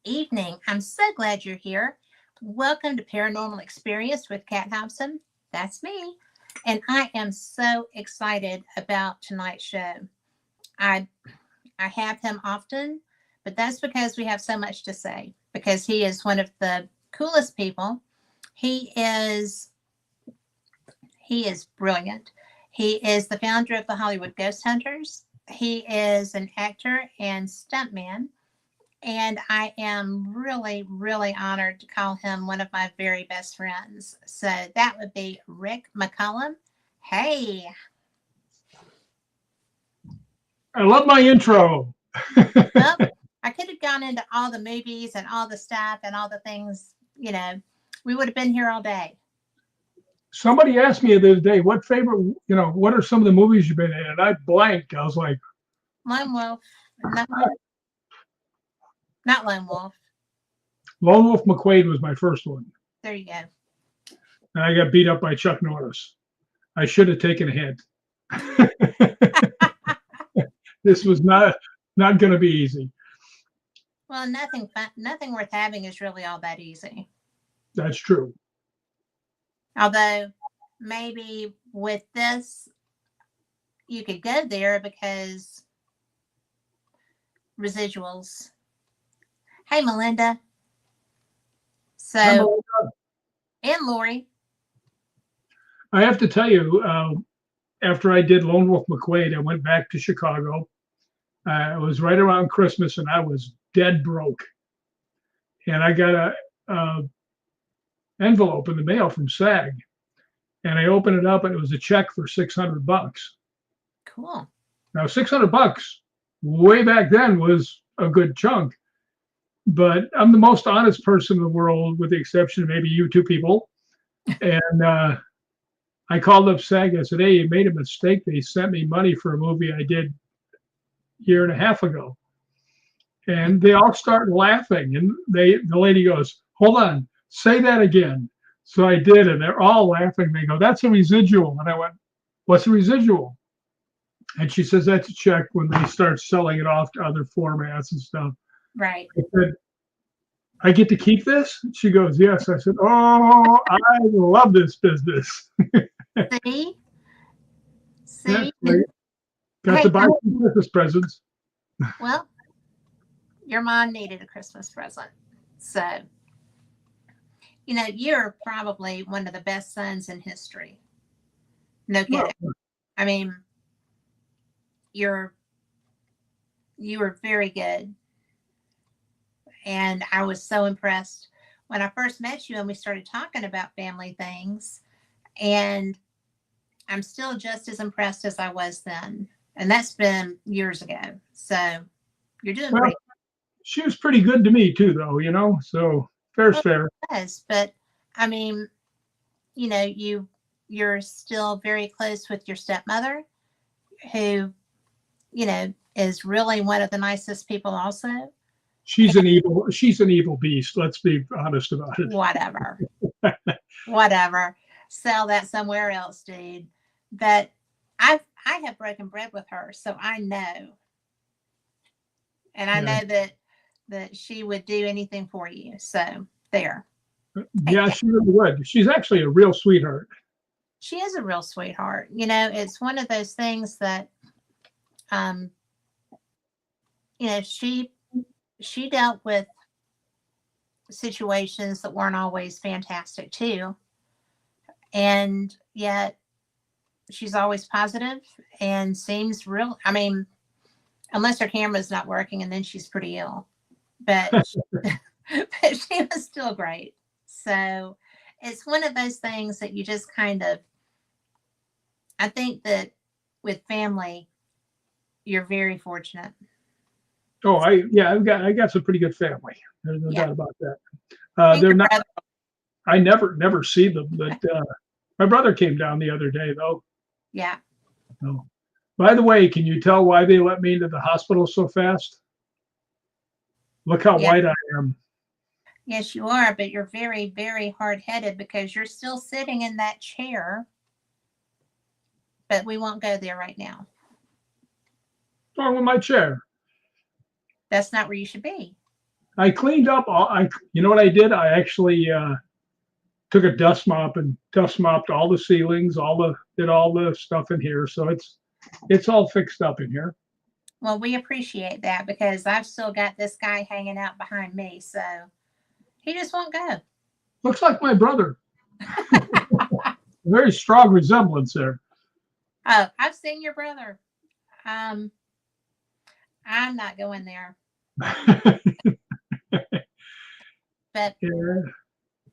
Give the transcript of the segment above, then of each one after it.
evening. I'm so glad you're here. Welcome to Paranormal Experience with Kat Hobson. That's me. And I am so excited about tonight's show. I I have him often, but that's because we have so much to say. Because he is one of the coolest people. He is he is brilliant. He is the founder of the Hollywood Ghost Hunters. He is an actor and stuntman. And I am really, really honored to call him one of my very best friends. So that would be Rick McCallum. Hey. I love my intro. Well, I could have gone into all the movies and all the stuff and all the things, we would have been here all day. Somebody asked me the other day, what are some of the movies you've been in? And I blanked. I was like, Lone Wolf. No, not Lone Wolf. Lone Wolf McQuade was my first one. There you go. And I got beat up by Chuck Norris. I should have taken a hint. This was not going to be easy. Well, nothing worth having is really all that easy. That's true. Although maybe with this, you could go there because residuals. Hey, Melinda. So, and Lori. I have to tell you, after I did Lone Wolf McQuade, I went back to Chicago. It was right around Christmas, and I was dead broke. And I got a envelope in the mail from SAG, and I opened it up, and it was a check for $600. Cool. Now, $600 way back then was a good chunk, but I'm the most honest person in the world, with the exception of maybe you two people. And I called up SAG. I said, "Hey, you made a mistake. They sent me money for a movie I did a year and a half ago." And they all started laughing. And the lady goes, "Hold on, say that again." So I did, and they're all laughing. They go, "That's a residual." And I went, "What's a residual?" And she says, "That's a check when they start selling it off to other formats and stuff." Right. I said, "I get to keep this?" She goes, "Yes." I said, "Oh, I love this business." See? Yeah, got to buy some Christmas presents. Well, your mom needed a Christmas present. So, you're probably one of the best sons in history. No kidding. Well, I mean, you were very good. And I was so impressed when I first met you and we started talking about family things. And I'm still just as impressed as I was then. And that's been years ago. So you're doing great. She was pretty good to me too, though, so fair's fair. Yes, but I mean, you're still very close with your stepmother, who, is really one of the nicest people also. She's an evil beast. Let's be honest about it. Whatever. Sell that somewhere else, dude. But I have broken bread with her, so I know. And I know that she would do anything for you. So there. Yeah, she really would. She's actually a real sweetheart. She is a real sweetheart. It's one of those things that she dealt with situations that weren't always fantastic too. And yet she's always positive and seems real. I mean, unless her camera's not working, and then she's pretty ill. But, but she was still great. So it's one of those things that you just I think that with family, you're very fortunate. Oh, I got some pretty good family. There's no doubt about that. They're not. I never see them, but my brother came down the other day though. Yeah. Oh. By the way, can you tell why they let me into the hospital so fast? Look how white I am. Yes, you are, but you're very, very hard-headed because you're still sitting in that chair. But we won't go there right now. What's wrong with my chair? That's not where you should be. I cleaned up you know what I did? I actually took a dust mop and dust mopped all the ceilings, did all the stuff in here. So it's all fixed up in here. Well, we appreciate that because I've still got this guy hanging out behind me, so he just won't go. Looks like my brother. Very strong resemblance there. Oh, I've seen your brother. Um, I'm not going there. But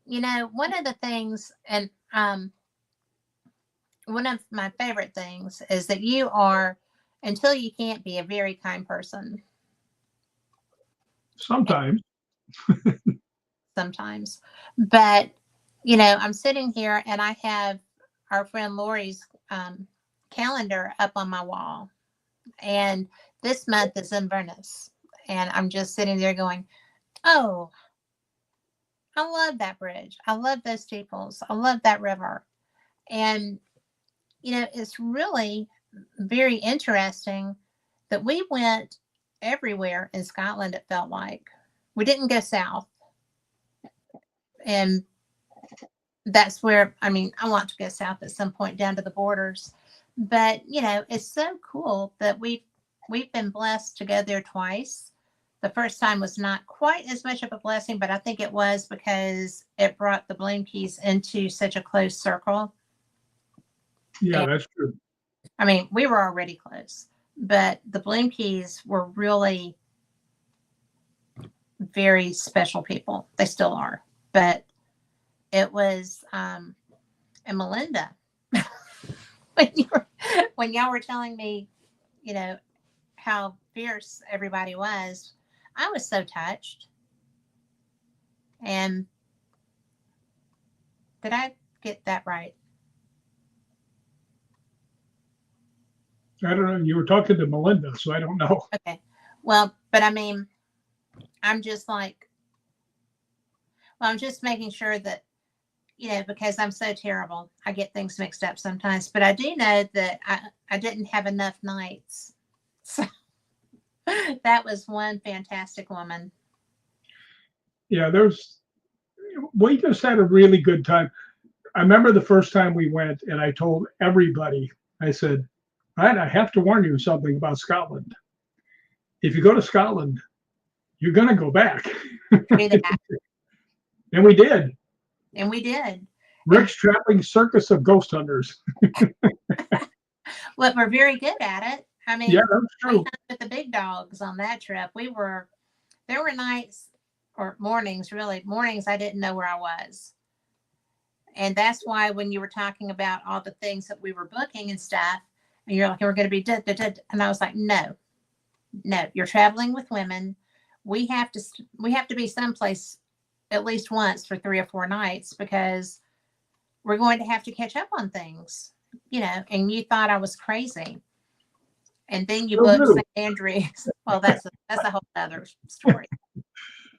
Yeah. one of the things, and one of my favorite things is that you are, until you can't be, a very kind person. Sometimes. Sometimes, but I'm sitting here and I have our friend Lori's calendar up on my wall, and this month is Inverness, and I'm just sitting there going, "Oh, I love that bridge. I love those steeples. I love that river." And it's really very interesting that we went everywhere in Scotland. It felt like we didn't go south, and that's where, I want to go south at some point down to the borders. But it's so cool that we've been blessed to go there twice. The first time was not quite as much of a blessing, but I think it was because it brought the Bloom Keys into such a close circle. Yeah, And, that's true. we were already close, but the Bloom Keys were really very special people. They still are. But it was, and Melinda, when y'all were telling me, how fierce everybody was, I was so touched. And did I get that right? I don't know. You were talking to Melinda, so I don't know. Okay. Well, but I'm just making sure that, because I'm so terrible, I get things mixed up sometimes. But I do know that I didn't have enough nights. So that was one fantastic woman. Yeah, we just had a really good time. I remember the first time we went, and I told everybody, I said, "Right, I have to warn you something about Scotland. If you go to Scotland, you're going to go back." Do that. And we did. And we did. Rick's Traveling Circus of Ghost Hunters. Well, we're very good at it. Yeah, that's We true. hunt with the big dogs on that trip. There were nights or mornings, really, mornings I didn't know where I was. And that's why when you were talking about all the things that we were booking and stuff, and you're like, we're going to be, da, da, da, and I was like, no, you're traveling with women. We have to be someplace at least once for 3 or 4 nights because we're going to have to catch up on things, and you thought I was crazy. And then you booked St. Andrews. Well, that's a whole other story.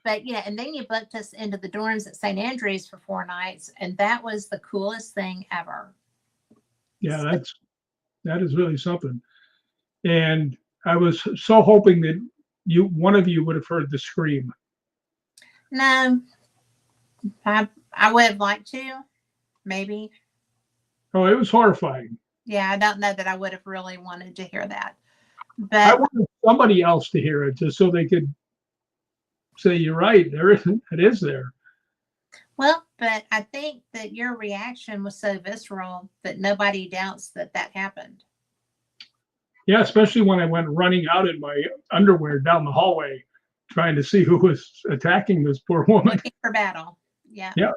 But and then you booked us into the dorms at St. Andrews for 4 nights, and that was the coolest thing ever. Yeah, that is really something. And I was so hoping that one of you would have heard the scream. No, I would have liked to, maybe. Oh, it was horrifying. Yeah, I don't know that I would have really wanted to hear that. I But wanted somebody else to hear it just so they could say, "You're right. It is there." well, but I think that your reaction was so visceral that nobody doubts that happened. Yeah, especially when I went running out in my underwear down the hallway, trying to see who was attacking this poor woman. Looking for battle. Yeah. Yeah.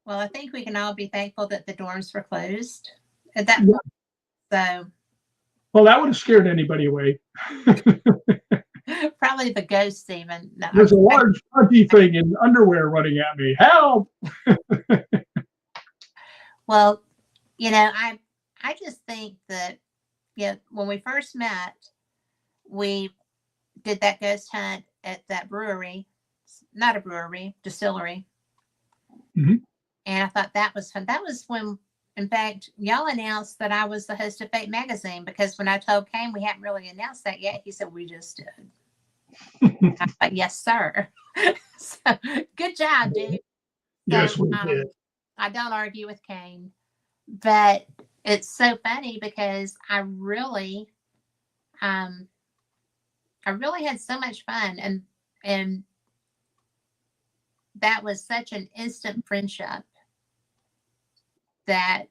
Well, I think we can all be thankful that the dorms were closed at that point. So, well, that would have scared anybody away. probably the ghosts even. No, There's a large funky thing in underwear running at me. Help! Well, I just think that when we first met, we did that ghost hunt at that brewery, not a brewery, distillery. Mm-hmm. And I thought that was fun. That was when, in fact, y'all announced that I was the host of Fate magazine, because when I told Kane we hadn't really announced that yet, he said, we just did. But yes, sir. So good job, dude. So Yes, we did. I don't argue with Kane, but it's so funny because um, I really had so much fun, and that was such an instant friendship that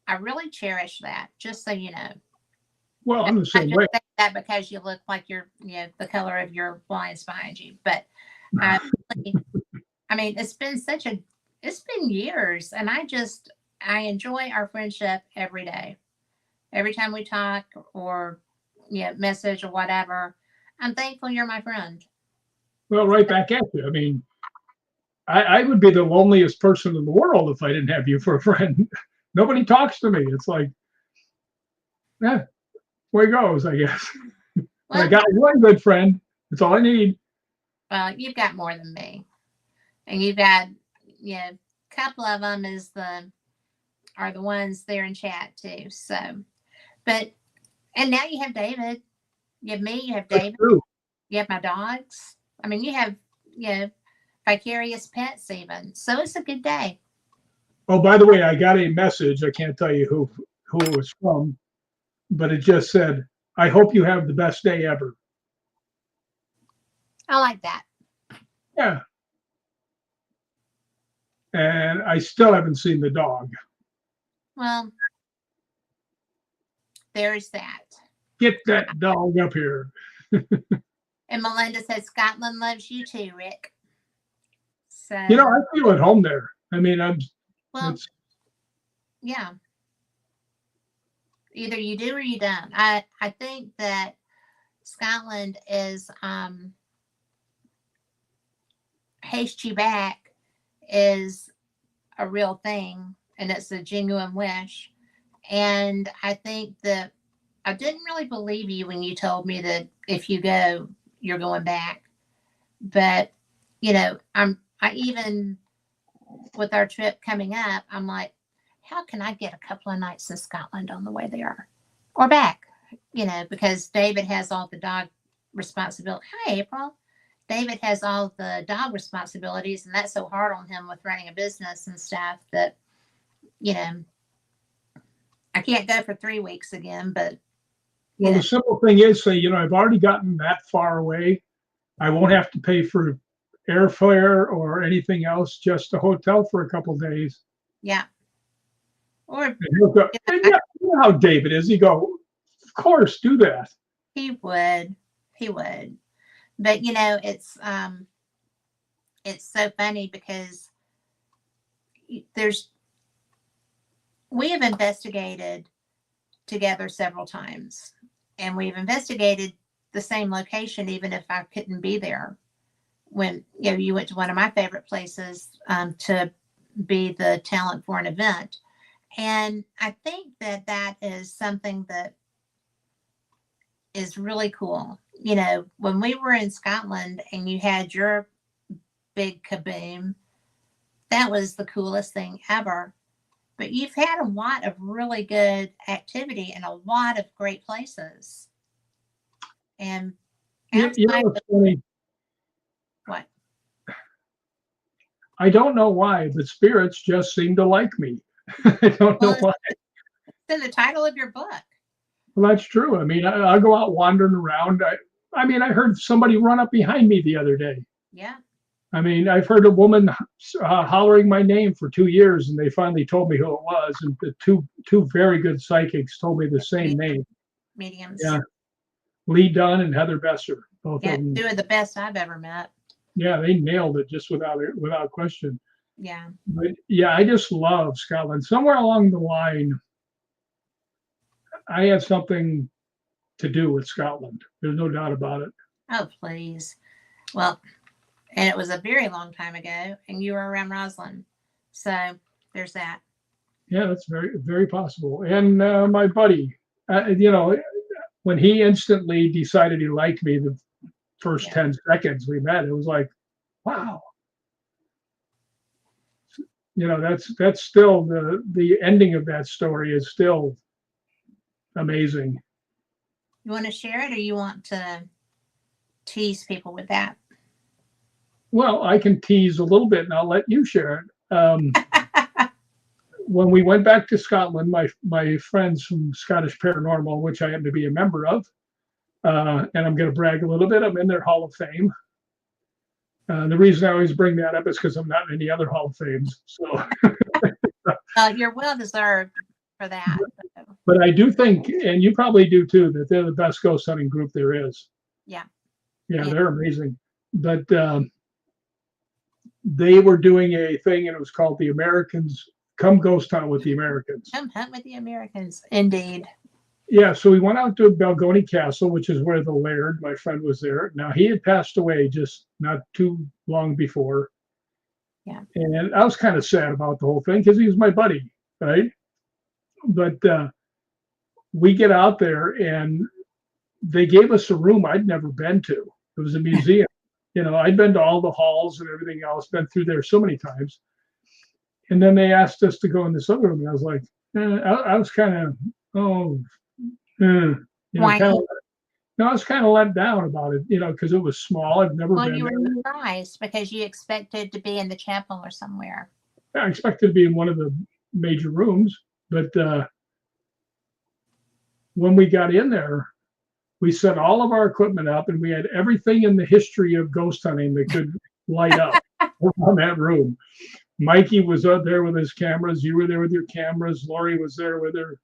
I really cherish that. Just so you know, Well, and I'm the I'm not same just way. saying that because you look like the color of your blinds behind you, but I, really, I mean, it's been years, and I enjoy our friendship every day. Every time we talk or message or whatever, I'm thankful you're my friend. Well, right back at you. I mean, I would be the loneliest person in the world if I didn't have you for a friend. Nobody talks to me. It's like, yeah, way goes, I guess. But I Well, got one good friend. That's all I need. you've got more than me, and you've got a couple of them are the ones there in chat too. So, but and now you have David, you have me, you have That's David, true. you have my dogs. I mean, you have you know vicarious pets even. So it's a good day. Oh, by the way, I got a message. I can't tell you who it was from, but it just said, "I hope you have the best day ever." I like that. Yeah, and I still haven't seen the dog. Well, there's that. Get that dog up here. And Melinda said Scotland loves you too, Rick. You know, So, I feel at home there. I mean, I'm. well, It's yeah, either you do or you don't. I think that Scotland is haste you back is a real thing, and it's a genuine wish. And I think that I didn't really believe you when you told me that if you go, you're going back. But I even with our trip coming up, I'm like, how can I get a couple of nights in Scotland on the way there or back? Because David has all the dog responsibility. Hi, April. David has all the dog responsibilities, and that's so hard on him with running a business and stuff that, you know, I can't go for 3 weeks again, but, you well, know, the simple thing is, say, I've already gotten that far away. I won't have to pay for airfare or anything else, just a hotel for a couple of days. yeah. Or, And he'll go, and yeah, you know how David is. He go, of course, do that. he would. He would. But, it's so funny because there's, we have investigated together several times, and we've investigated the same location even if I couldn't be there. When you went to one of my favorite places to be the talent for an event, and I think that is something that is really cool. When we were in Scotland and you had your big kaboom, that was the coolest thing ever. But you've had a lot of really good activity and a lot of great places. And outside of It's funny. what? I don't know why, but spirits just seem to like me. I don't Well, know it's why. in the title of your book. Well, that's true. I mean, I go out wandering around. I mean, I heard somebody run up behind me the other day. Yeah. I mean, I've heard a woman hollering my name for 2 years, and they finally told me who it was. And the two very good psychics told me the same name. Mediums. Yeah, Lee Dunn and Heather Besser, both Yeah, of them. two of the best I've ever met. Yeah, they nailed it just without question. Yeah. But yeah, I just love Scotland. Somewhere along the line, I had something to do with Scotland. There's no doubt about it. Oh, please. Well, and it was a very long time ago, and you were around Roslyn. So there's that. Yeah, that's very, very possible. And my buddy, when he instantly decided he liked me the first Yeah. 10 seconds we met, it was like, wow. That's still the ending of that story is still amazing. You want to share it, or you want to? tease people with that? Well, I can tease a little bit, and I'll let you share it. When we went back to Scotland, my friends from Scottish Paranormal, which I happen to be a member of, and I'm going to brag a little bit, I'm in their Hall of Fame. The reason I always bring that up is because I'm not in any other Hall of Fames. So, You're well deserved for that. but I do think, and you probably do too, that they're the best ghost hunting group there is. Yeah. Yeah, they're amazing. But they were doing a thing, and it was called the Americans Come Ghost Hunt with the Americans. Come hunt with the Americans, indeed. Yeah, so we went out to Balgony Castle, which is where the Laird, my friend, was there. Now he had passed away just not too long before. Yeah. And I was kind of sad about the whole thing because he was my buddy, right? But we get out there and they gave us a room I'd never been to. It was a museum. I'd been to all the halls and everything else, been through there so many times. And then they asked us to go in this other room. And I was like, I was kind of, I was kind of let down about it, because it was small. I've never been you were there. surprised because you expected to be in the chapel or somewhere. I expected to be in one of the major rooms, but when we got in there, we set all of our equipment up, and we had everything in the history of ghost hunting that could light up around that room. Mikey was up there with his cameras. You were there with your cameras. Lori was there with her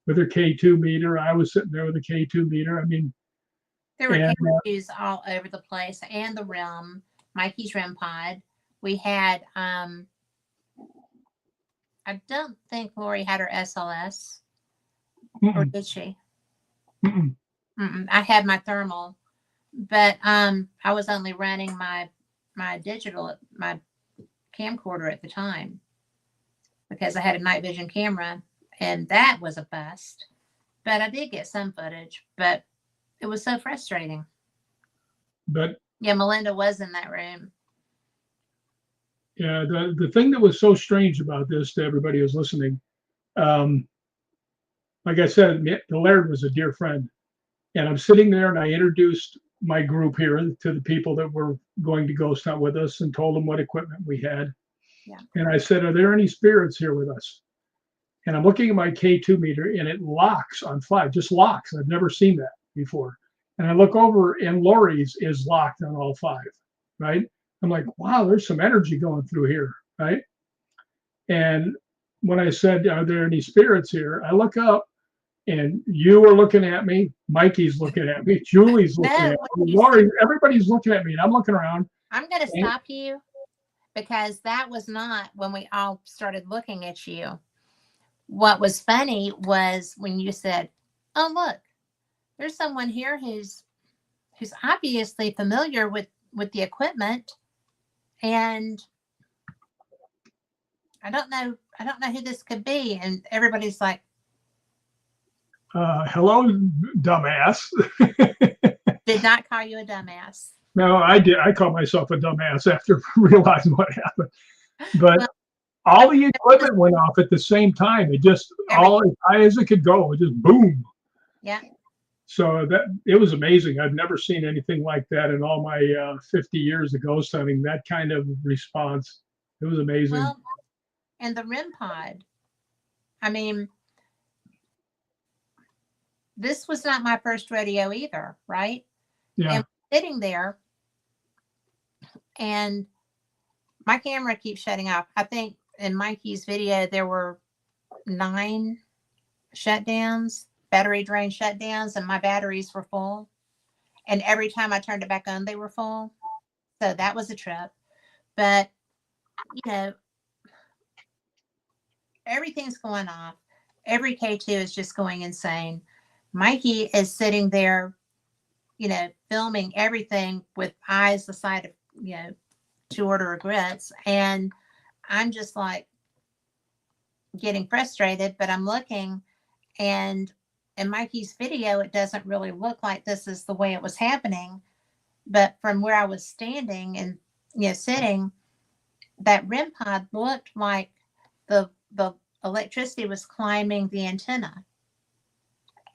K2 meter. I was sitting there with a K2 meter. I mean, there were interviews all over the place, and the REM, Mikey's REM pod. We had, I don't think Lori had her SLS, or did she? I had my thermal, but I was only running my digital, my camcorder at the time, because I had a night vision camera, and that was a bust. But I did get some footage, but it was so frustrating. But yeah, Melinda was in that room. Yeah, the thing that was so strange about this to everybody who's listening, like I said, the Laird was a dear friend. And I'm sitting there and I introduced my group here to the people that were going to ghost hunt with us and told them what equipment we had. Yeah. And I said, are there any spirits here with us? And I'm looking at my K2 meter and it locks on 5, just locks. I've never seen that before. And I look over and Lori's is locked on all 5, right? I'm like, wow, there's some energy going through here, right? And when I said, are there any spirits here? I look up and you were looking at me. Mikey's looking at me. Julie's looking at me. Lori, everybody's looking at me. And I'm looking around. I'm going to stop you because that was not when we all started looking at you. What was funny was when you said, oh, look, there's someone here who's obviously familiar with the equipment. And I don't know who this could be. And everybody's like, hello, dumbass. Did not call you a dumbass. No, I did. I called myself a dumbass after realizing what happened. But all the equipment went off at the same time. It just all as high as it could go. It just boom. Yeah. So it was amazing. I've never seen anything like that in all my 50 years of ghost hunting. That kind of response. It was amazing. Well, and the REM pod. I mean, this was not my first rodeo either, right? Yeah. And sitting there, and my camera keeps shutting off. I think in Mikey's video there were 9 shutdowns, battery drain shutdowns, and my batteries were full. And every time I turned it back on, they were full. So that was a trip. But everything's going off. Every K2 is just going insane. Mikey is sitting there, filming everything with eyes the size of, 2 order of grits. And I'm just like getting frustrated, but I'm looking, and in Mikey's video, it doesn't really look like this is the way it was happening. But from where I was standing and, sitting, that REM pod looked like the electricity was climbing the antenna.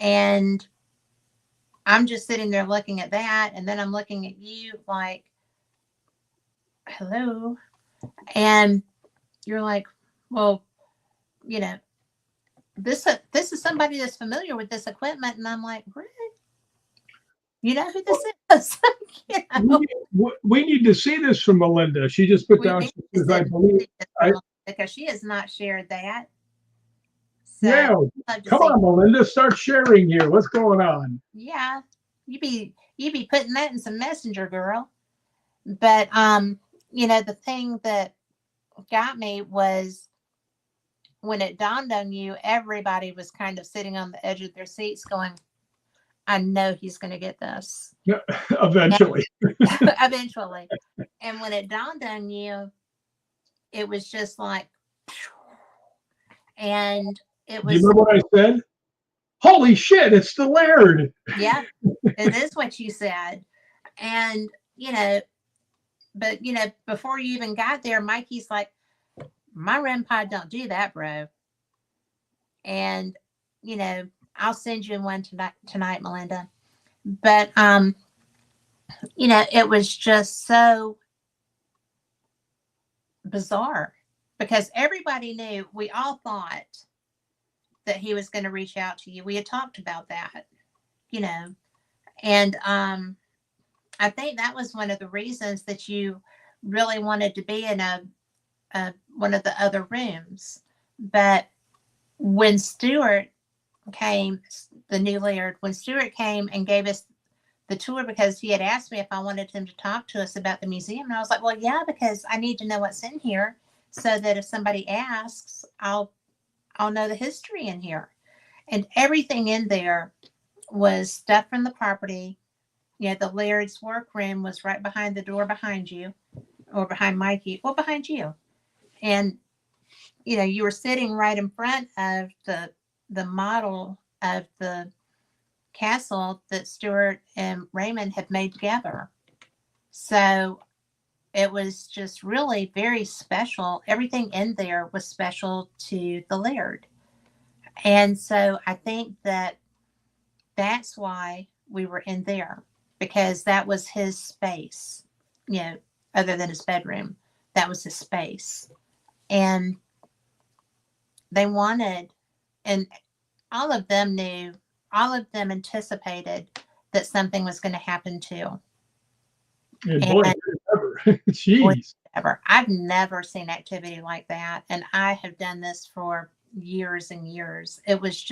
And I'm just sitting there looking at that, and then I'm looking at you like, hello. And you're like, well, you know, this is somebody that's familiar with this equipment. And I'm like, Rick, you know who this is? You know, We need to see this from Melinda. She just put we down, need she to says, I sit believe, I, because she has not shared that. So yeah, I'd love to come see. on, Melinda, start sharing here. What's going on? Yeah, you be putting that in some messenger, girl. But the thing that got me was when it dawned on you, everybody was kind of sitting on the edge of their seats going, I know he's going to get this. Yeah, eventually. Eventually. And when it dawned on you, it was just like, and it Do you was, remember what I said? Holy shit, it's the Laird. yeah, it is what you said. And, but, before you even got there, Mikey's like, my REM pod don't do that, bro. And, I'll send you one tonight, Melinda. But, it was just so bizarre because everybody knew, we all thought that he was going to reach out to you. We had talked about that, and I think that was one of the reasons that you really wanted to be in one of the other rooms. But when Stuart came, the new Laird, when Stuart came and gave us the tour, because he had asked me if I wanted him to talk to us about the museum, and I was like, well, yeah, because I need to know what's in here so that if somebody asks, I'll know the history in here. And everything in there was stuff from the property. The Laird's workroom was right behind the door behind you, or behind Mikey, or behind you. And, you were sitting right in front of the model of the castle that Stuart and Raymond had made together. So it was just really very special. Everything in there was special to the Laird. And so I think that's why we were in there, because that was his space, other than his bedroom. That was his space. And they wanted, and all of them knew, all of them anticipated that something was going to happen too. And And boy, jeez. ever. I've never seen activity like that. And I have done this for years and years. It was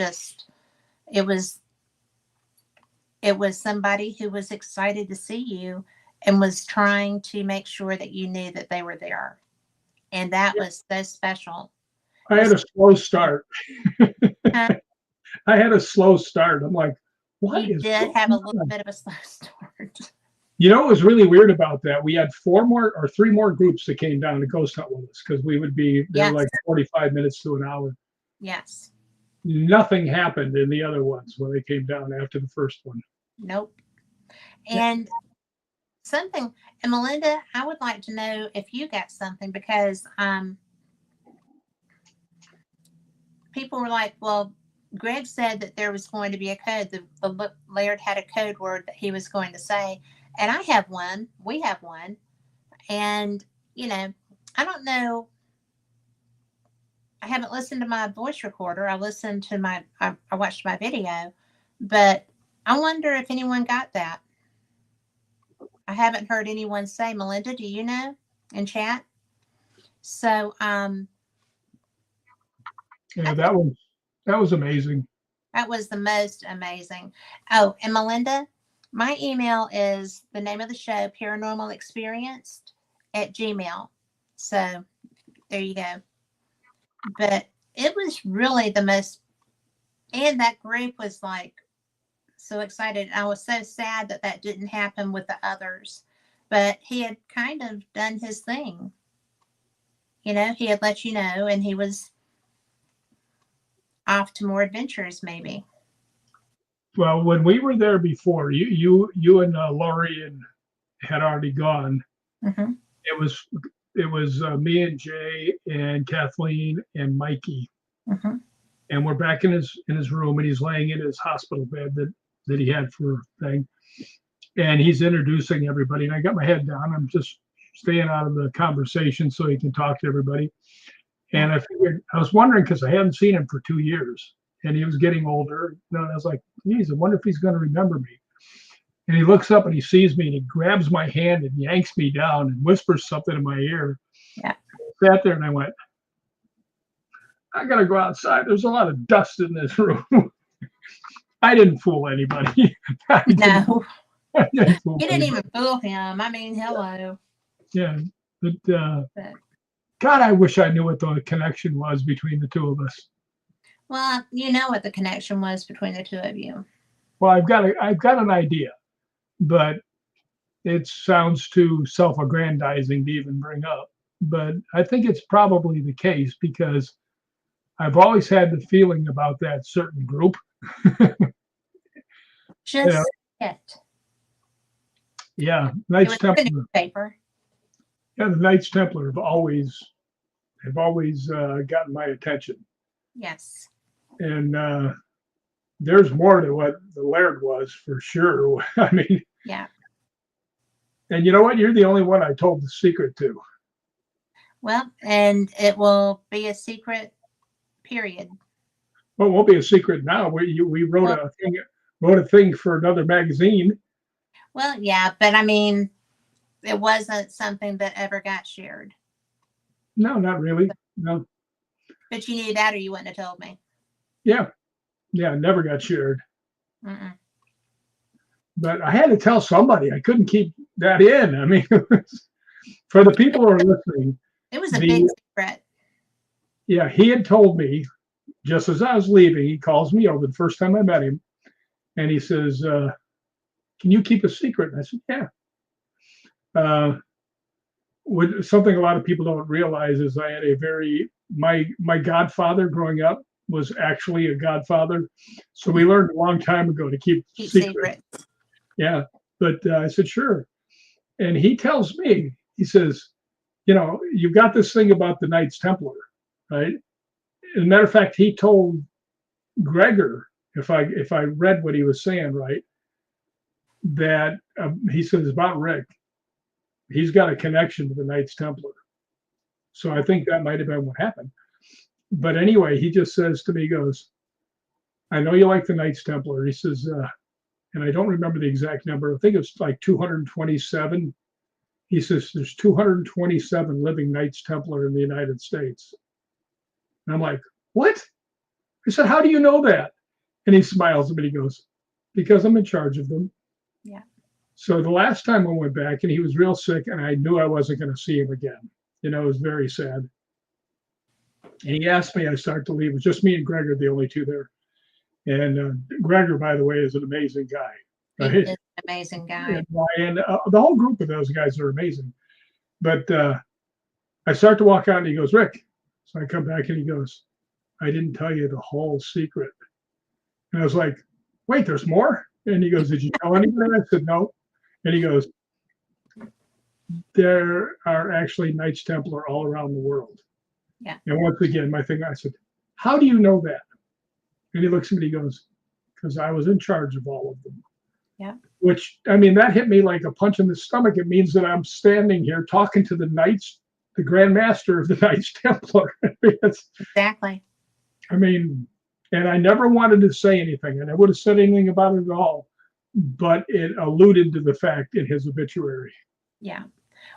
somebody who was excited to see you and was trying to make sure that you knew that they were there. And that was so special. I had a slow start. Uh, I had a slow start. I'm like, what you is did going have a little on? bit of a slow start. You know what was really weird about that? We had 3 more groups that came down to ghost hunt with us because we would be there Yes. like 45 minutes to an hour. Yes. Nothing happened in the other ones when they came down after the first one. Nope. And something, and Melinda, I would like to know if you got something, because people were like, well, Greg said that there was going to be a code. The Laird had a code word that he was going to say. And I have one. We have one. And, I don't know. I haven't listened to my voice recorder. I watched my video. But I wonder if anyone got that. I haven't heard anyone say. Melinda, do you know, in chat? So, Yeah, that was amazing. that was the most amazing. Oh, and Melinda, my email is the name of the show, Paranormal Experienced @gmail. So there you go. But it was really the most, and that group was like so excited. I was so sad that didn't happen with the others, but he had kind of done his thing. He had let you know, and he was off to more adventures, maybe. Well, when we were there before, you and Laurie and had already gone. Mm-hmm. It was me and Jay and Kathleen and Mikey, Mm-hmm. and we're back in his room, and he's laying in his hospital bed that that he had for thing. And he's introducing everybody. And I got my head down. I'm just staying out of the conversation so he can talk to everybody. And I figured, I was wondering because I hadn't seen him for 2 years and he was getting older. And I was like, geez, I wonder if he's going to remember me. And he looks up and he sees me and he grabs my hand and yanks me down and whispers something in my ear. Yeah. I sat there and I went, I got to go outside. There's a lot of dust in this room. I didn't fool anybody. No, didn't fool you didn't anybody. even fool him. I mean, hello. Yeah. But But, God, I wish I knew what the connection was between the two of us. well, you know what the connection was between the two of you. Well, I've got an idea, but it sounds too self-aggrandizing to even bring up. But I think it's probably the case because I've always had the feeling about that certain group. Just it. Yeah, It Knights was in the Templar. newspaper. Yeah, the Knights Templar have always gotten my attention. Yes. And there's more to what the Laird was for sure. I mean, Yeah. and you know what? You're the only one I told the secret to. Well, and it will be a secret, period. Well, it won't be a secret now. We wrote a thing for another magazine. Well, yeah, but I mean, it wasn't something that ever got shared. No, not really. No. But you knew that, or you wouldn't have told me. Yeah, never got shared. Mm-mm. But I had to tell somebody. I couldn't keep that in. I mean, for the people who are listening, It was a big secret. yeah, he had told me just as I was leaving. He calls me over the first time I met him, and he says, "Can you keep a secret?" And I said, "Yeah." Something a lot of people don't realize is I had my godfather growing up was actually a godfather, so we learned a long time ago to keep secrets. Yeah, but I said sure, and he tells me, he says, you've got this thing about the Knights Templar, right? As a matter of fact, he told Gregor, if I read what he was saying right, that he says about Rick, he's got a connection to the Knights Templar. So I think that might have been what happened. But anyway, he just says to me, he goes, I know you like the Knights Templar. He says, and I don't remember the exact number. I think it was like 227. He says, there's 227 living Knights Templar in the United States. And I'm like, what? I said, how do you know that? And he smiles at me. He goes, because I'm in charge of them. Yeah. So the last time I went back and he was real sick and I knew I wasn't going to see him again. It was very sad. And he asked me, I started to leave. It was just me and Gregor, the only two there. And Gregor, by the way, is an amazing guy. Right? He is an amazing guy. And the whole group of those guys are amazing. But I start to walk out and he goes, Rick. So I come back and he goes, I didn't tell you the whole secret. And I was like, wait, there's more? And he goes, did you tell anybody? I said, no. And he goes, there are actually Knights Templar all around the world. Yeah. And once again, I said, how do you know that? And he looks at me and he goes, because I was in charge of all of them. Yeah. Which, I mean, that hit me like a punch in the stomach. It means that I'm standing here talking to the Knights, the Grand Master of the Knights Templar. Exactly. I mean, and I never wanted to say anything, and I would have said anything about it at all, but it alluded to the fact in his obituary. Yeah.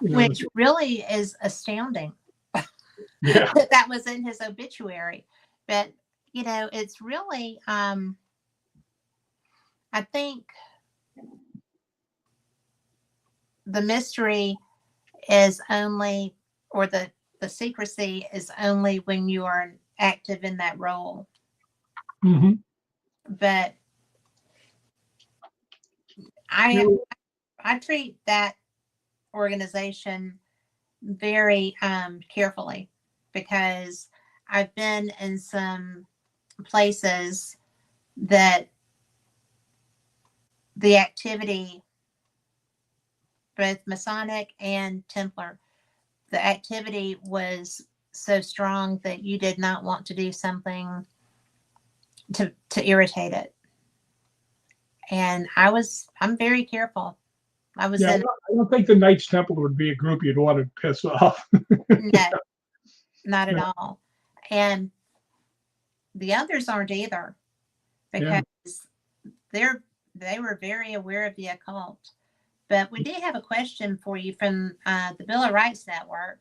Which really is astounding. Yeah. That was in his obituary. But, it's really, I think the mystery is only, or the secrecy is only when you are active in that role. Mm-hmm. But I treat that organization very carefully because I've been in some places that the activity, both Masonic and Templar, the activity was so strong that you did not want to do something to irritate it. And I'm very careful. I was Yeah, in, I don't think the Knights Templar would be a group you'd want to piss off. no, not at Yeah, all. And the others aren't either, yeah. because they're they were very aware of the occult. But we did have a question for you from the Bill of Rights Network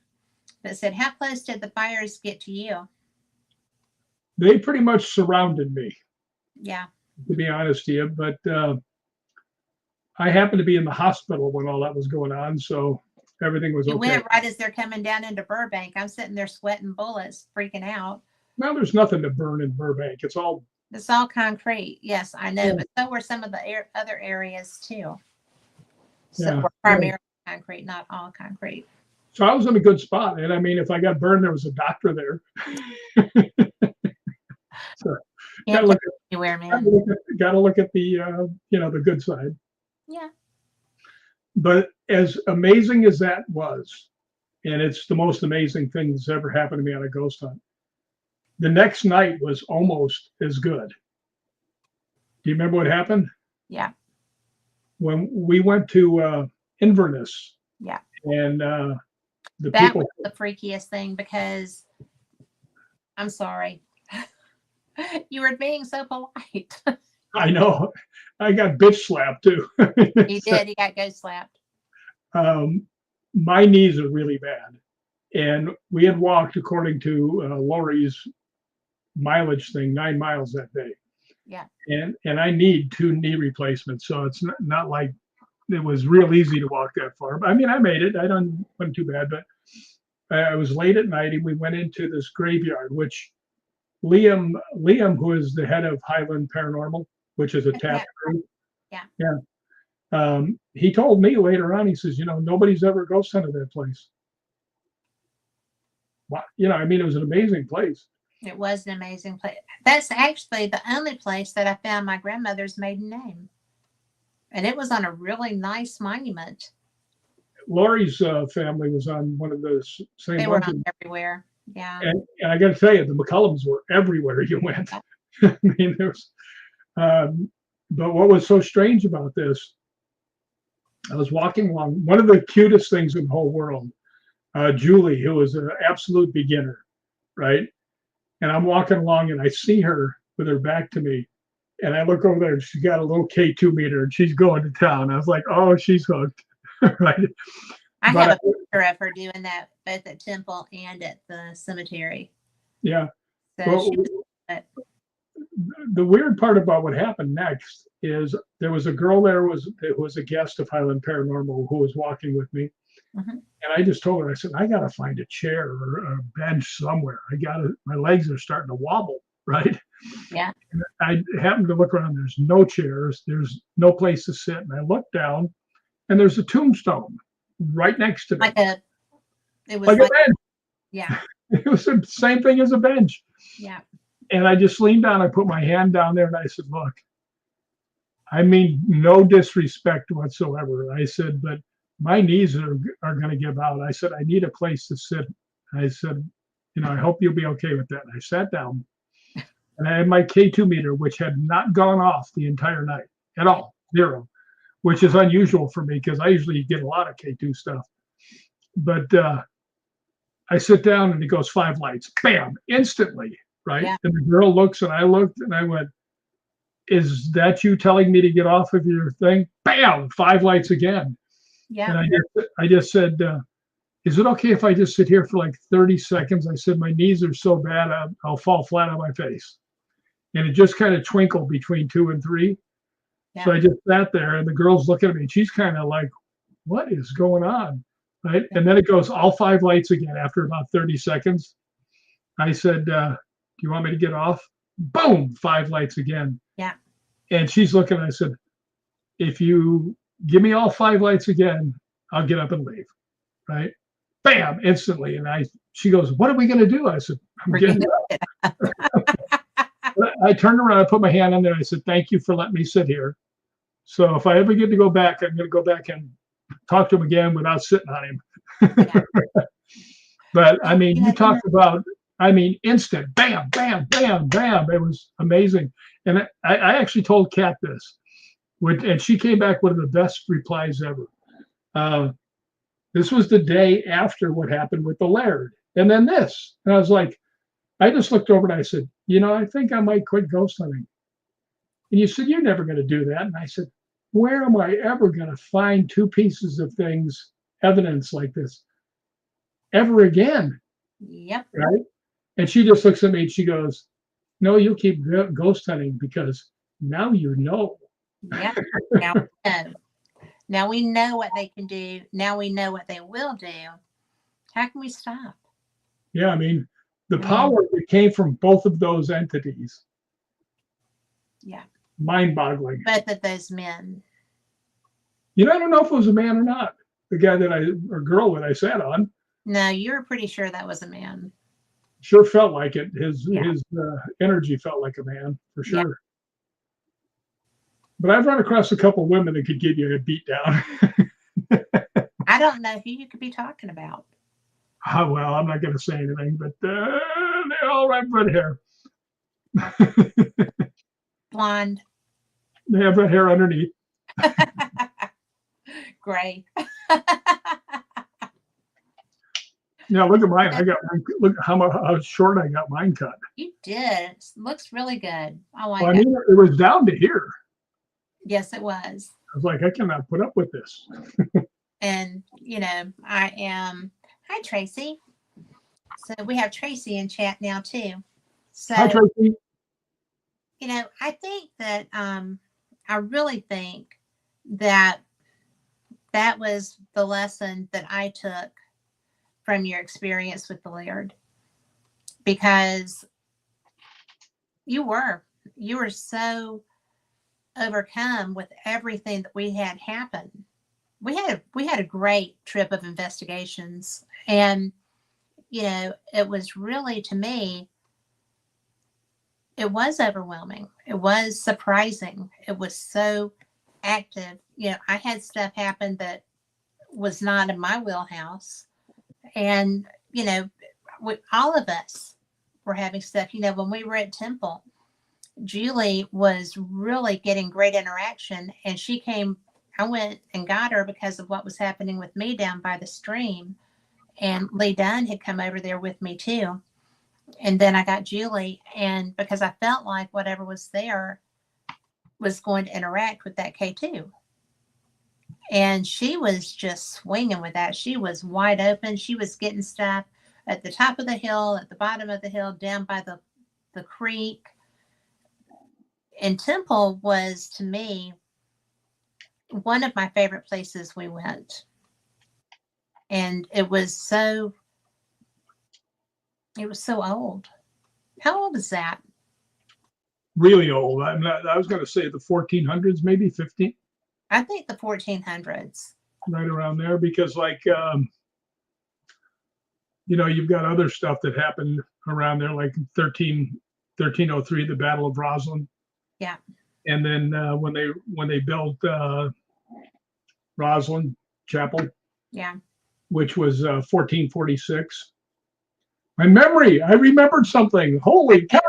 that said, "How close did the fires get to you?" They pretty much surrounded me, Yeah, to be honest to you. But I happened to be in the hospital when all that was going on, so everything was you okay. went right as they're coming down into Burbank. I'm sitting there sweating bullets, freaking out. Now there's nothing to burn in Burbank. It's all It's all concrete. Yes, I know, yeah, but so were some of the other areas too. So yeah. were primarily concrete, not all concrete. So I was in a good spot, and I mean, if I got burned, there was a doctor there. So Can't gotta go look at anywhere, gotta man. look at, gotta look at the the good side. Yeah. But as amazing as that was, and it's the most amazing thing that's ever happened to me on a ghost hunt. The next night was almost as good. Do you remember what happened? Yeah. When we went to Inverness Yeah. and the That was people, the freakiest thing because I'm sorry. You were being so polite. I know, I got bitch slapped too. He did. He got ghost slapped. um, my knees are really bad. And we had walked, according to Lori's mileage thing, 9 miles that day. Yeah. And I need 2 knee replacements. So it's not like it was real easy to walk that far. But I mean, I made it. Wasn't too bad. But I was late at night and we went into this graveyard, which Liam, who is the head of Highland Paranormal, which is a Yeah. tap group. Yeah. Yeah. He told me later on, he says, nobody's ever ghost hunted that place. I mean, it was an amazing place. It was an amazing place. That's actually the only place that I found my grandmother's maiden name. And it was on a really nice monument. Lori's family was on one of those same They were ones. on everywhere. Yeah. And I got to tell you, the McCallums were everywhere you went. I mean, but what was so strange about this, I was walking along, one of the cutest things in the whole world, Julie, who was an absolute beginner, right? And I'm walking along and I see her with her back to me. And I look over there and she's got a little K2 meter and she's going to town. I was like, oh, she's hooked. Right. I But have a picture of her doing that both at temple and at the cemetery. yeah. So Well, she was, the weird part about what happened next is there was a girl there who was a guest of Highland Paranormal who was walking with me. Mhm. And I just told her, I said, I got to find a chair or a bench somewhere. My legs are starting to wobble, right? Yeah. And I happened to look around. There's no chairs. There's no place to sit. And I looked down and there's a tombstone right next to me. It was like a bench. yeah. It was the same thing as a bench. Yeah. And I just leaned down. I put my hand down there and I said, look, I mean, no disrespect whatsoever. I said, but my knees are going to give out. I said, I need a place to sit. I said, I hope you'll be okay with that. And I sat down and I had my K2 meter, which had not gone off the entire night at all, 0, which is unusual for me because I usually get a lot of K2 stuff. But I sit down and it goes 5 lights, bam, instantly, right? Yeah. And the girl looks and I looked and I went, is that you telling me to get off of your thing? Bam, 5 lights again. Yeah. And I just said, is it okay if I just sit here for like 30 seconds? I said, my knees are so bad, I'll fall flat on my face. And it just kind of twinkled between 2 and 3. Yeah. So I just sat there and the girl's looking at me and she's kind of like, what is going on? Right. And then it goes all 5 lights again after about 30 seconds. I said, do you want me to get off? Boom, 5 lights again. Yeah. And she's looking, I said, if you give me all 5 lights again, I'll get up and leave. Right. Bam, instantly. And she goes, what are we going to do? I said, I'm getting up. I turned around, I put my hand on there. I said, thank you for letting me sit here. So if I ever get to go back, I'm going to go back and talk to him again without sitting on him. Yeah. But I mean, you talked about, instant, bam, bam, bam, bam. It was amazing. And I actually told Kat this. And she came back with one of the best replies ever. Uh, this was the day after what happened with the Laird. And then this. And I was like, I just looked over and I said, I think I might quit ghost hunting. And you said, you're never going to do that. And I said, where am I ever going to find two pieces of things, evidence like this ever again? Yep. Right. And she just looks at me and she goes, no, you'll keep ghost hunting because now you know. Yep. Now we know. Now we know what they can do. Now we know what they will do. How can we stop? Yeah, I mean, the power that came from both of those entities. Yeah. Mind-boggling. Both of those men. I don't know if it was a man or not. The guy or girl that I sat on. No, you were pretty sure that was a man. Sure felt like it. His energy felt like a man, for sure. Yeah. But I've run across a couple of women that could give you a beat down. I don't know who you could be talking about. Oh, well, I'm not going to say anything, but they all have red hair. Blonde. They have red hair underneath. Gray. Yeah, look at mine. Look how short I got mine cut. You did. It looks really good. I like it. I mean, it was down to here. Yes, it was. I was like, I cannot put up with this. And, I am. Hi, Tracy. So we have Tracy in chat now, too. So, hi, Tracy. I think that, I really think that was the lesson that I took from your experience with the Laird, because you were so overcome with everything that we had happen. We had a great trip of investigations, and it was really, to me, it was overwhelming. It was surprising. It was so active. I had stuff happen that was not in my wheelhouse. And, all of us were having stuff. When we were at Temple, Julie was really getting great interaction. And she came, I went and got her because of what was happening with me down by the stream. And Lee Dunn had come over there with me too. And then I got Julie, and because I felt like whatever was there was going to interact with that K2. And she was just swinging with that. She was wide open. She was getting stuff at the top of the hill, at the bottom of the hill, down by the creek. And Temple was, to me, one of my favorite places we went. And it was so old. How old is that? Really old. I was going to say the 1400s, maybe 15. I think the 1400s. Right around there, because you've got other stuff that happened around there, like 1303, the Battle of Roslyn. Yeah. And then when they built Roslyn Chapel. Yeah. Which was 1446. My memory, I remembered something. Holy cow.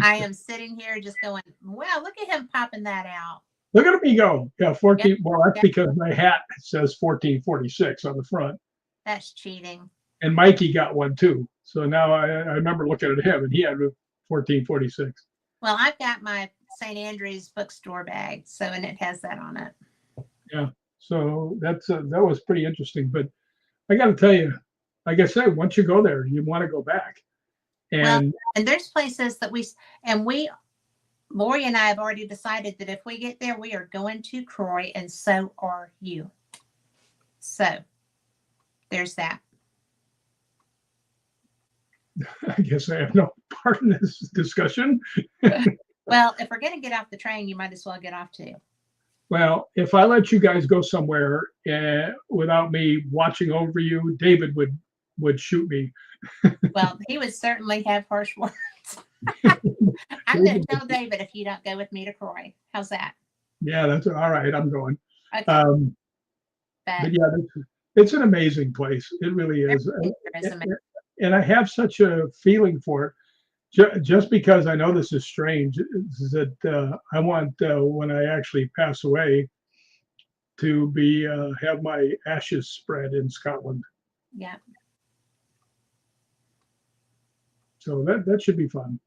I am sitting here just going, wow, look at him popping that out. Look at me go. Yeah, 14. Yep. Well, that's because my hat says 1446 on the front. That's cheating. And Mikey got one too. So now I remember looking at him, and he had 1446. Well, I've got my St. Andrew's bookstore bag, and it has that on it. Yeah. So that was pretty interesting. But I got to tell you, like I said, once you go there, you want to go back. And there's places that Lori and I have already decided that if we get there, we are going to Croy, and so are you. So there's that. I guess I have no part in this discussion. Well, if we're going to get off the train, you might as well get off too. Well, if I let you guys go somewhere without me watching over you, David would shoot me. Well, he would certainly have harsh words. I'm going to tell David if you don't go with me to Croy. How's that? Yeah, that's all right. I'm going. Okay. But yeah, it's an amazing place. It really is. And I have such a feeling for it. just because I know this is strange, is that I want when I actually pass away to be have my ashes spread in Scotland. Yeah. So that should be fun.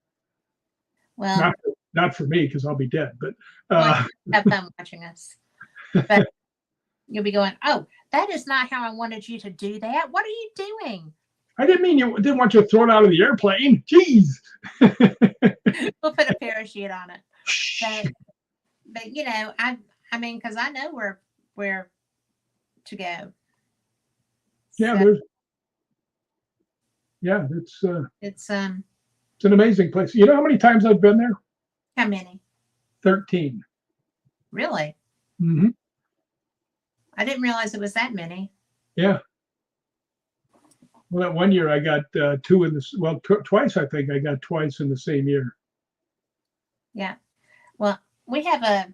Well, Not for me because I'll be dead, but well, uh, have fun watching us. But you'll be going, oh, that is not how I wanted you to do that. What are you doing? I didn't mean you didn't want you to throw it out of the airplane. Jeez. We'll put a parachute on it. But you know, I mean, because I know where to go. Yeah, So it's it's it's an amazing place. You know how many times I've been there? how many? 13. Really? Mm-hmm. I didn't realize it was that many. Yeah. Well, that one year I got two in this. Well, twice I think I got twice in the same year. Yeah. Well, we have a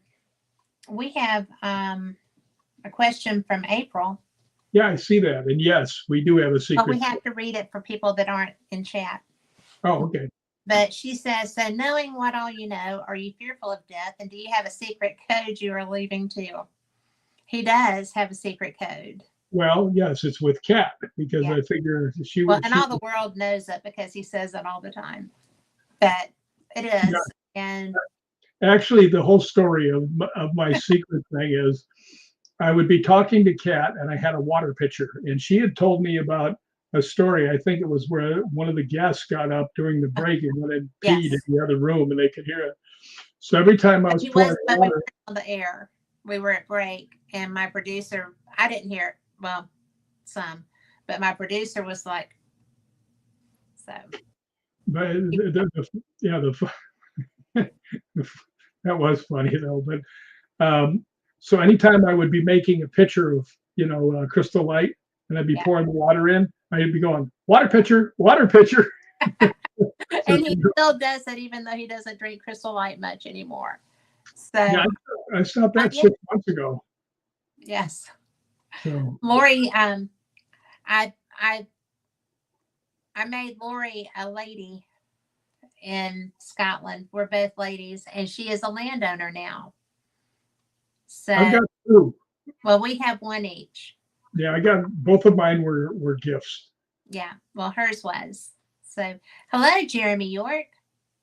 question from April. Yeah, I see that, and yes, we do have a But secret. we have to read it for people that aren't in chat. Oh, okay. But she says, so knowing what all you know, are you fearful of death? And do you have a secret code you are leaving to? He does have a secret code. Well, yes, it's with Kat because Yeah. I figure she Well, would. and all the world knows it because he says it all the time. But it is. Yeah. And Actually, the whole story of my secret thing is I would be talking to Kat and I had a water pitcher and she had told me about a story. I think it was where one of the guests got up during the break and went and peed yes. in the other room and they could hear it. So every time I was pouring We water, were on the air. We were at break and my producer, I didn't hear it. Well, some, but my producer was like, so. but yeah, that was funny though. But so anytime I would be making a pitcher of Crystal Light and I'd be Yeah. pouring the water in, I'd be going water pitcher, water pitcher. And he still does it even though he doesn't drink Crystal Light much anymore. So yeah, I stopped that 6 months ago. Yes. So Lori, I made Lori a lady in Scotland. We're both ladies, and she is a landowner now. So I've got two. Well, we have one each. Yeah, I got both of mine were gifts. Yeah. Well, hers was. So hello, Jeremy York.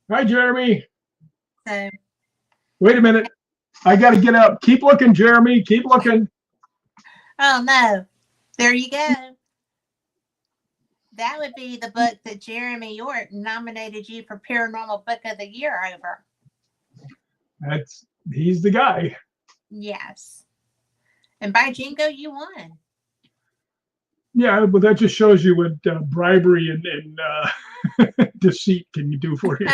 Hi, Jeremy. So wait a minute. I got to get up. Keep looking, Jeremy. Keep looking. Oh no. There you go. That would be the book that Jeremy York nominated you for Paranormal Book of the Year over. He's the guy. Yes. And by Jingo, you won. Yeah, but that just shows you what bribery and deceit can you do for you.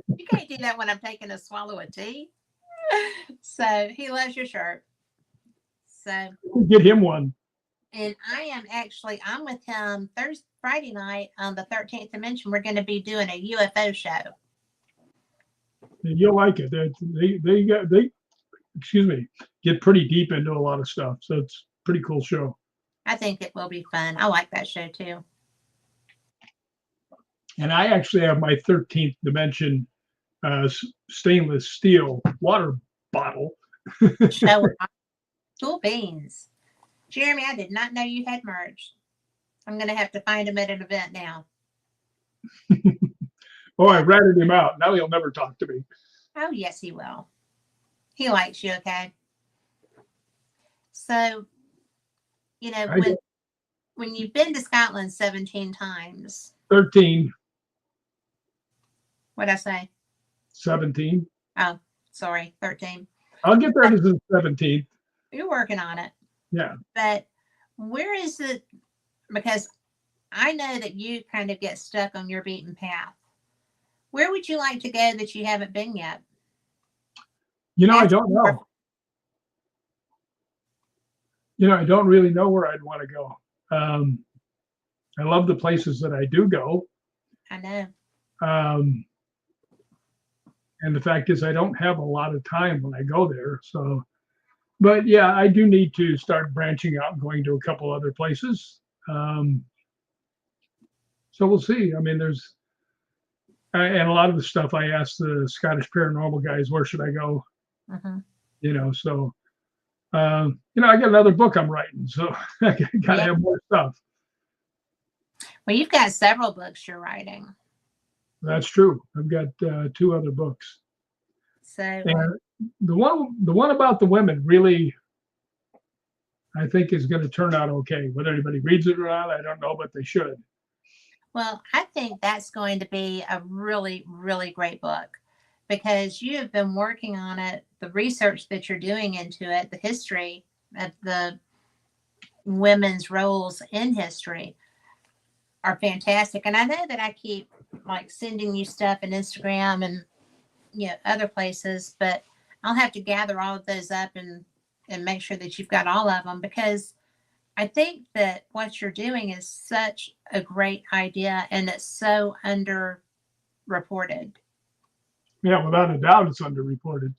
You can't do that when I'm taking a swallow of tea. So he loves your shirt. So get him one. And I'm with him Friday night on the 13th Dimension. We're going to be doing a UFO show. And you'll like it. They get pretty deep into a lot of stuff. So it's a pretty cool show. I think it will be fun. I like that show too. And I actually have my 13th Dimension stainless steel water bottle. Show cool beans. Jeremy, I did not know you had merged. I'm going to have to find him at an event now. Oh, I ratted him out. Now he'll never talk to me. Oh, yes, he will. He likes you, okay? So, when you've been to Scotland 17 times. 13. What'd I say? 17. Oh, sorry, 13. I'll get there to the 17th. You're working on it. Yeah. But where is it? Because I know that you kind of get stuck on your beaten path. Where would you like to go that you haven't been yet? I don't know. I don't really know where I'd want to go. I love the places that I do go. I know. And the fact is I don't have a lot of time when I go there. So, but yeah, I do need to start branching out and going to a couple other places. So we'll see. I mean, and a lot of the stuff I asked the Scottish paranormal guys, where should I go? Hmm. So I got another book I'm writing, so I got to Yeah. have more stuff. Well, you've got several books you're writing. That's true. I've got 2 other books, So, and the one about the women really, I think, is going to turn out okay. Whether anybody reads it or not, I don't know, but they should. well, I think that's going to be a really, really great book because you have been working on it, the research that you're doing into it, the history of the women's roles in history are fantastic. And I know that I keep like sending you stuff in Instagram and other places, but I'll have to gather all of those up and make sure that you've got all of them because I think that what you're doing is such a great idea and it's so underreported. Yeah, without a doubt, it's underreported.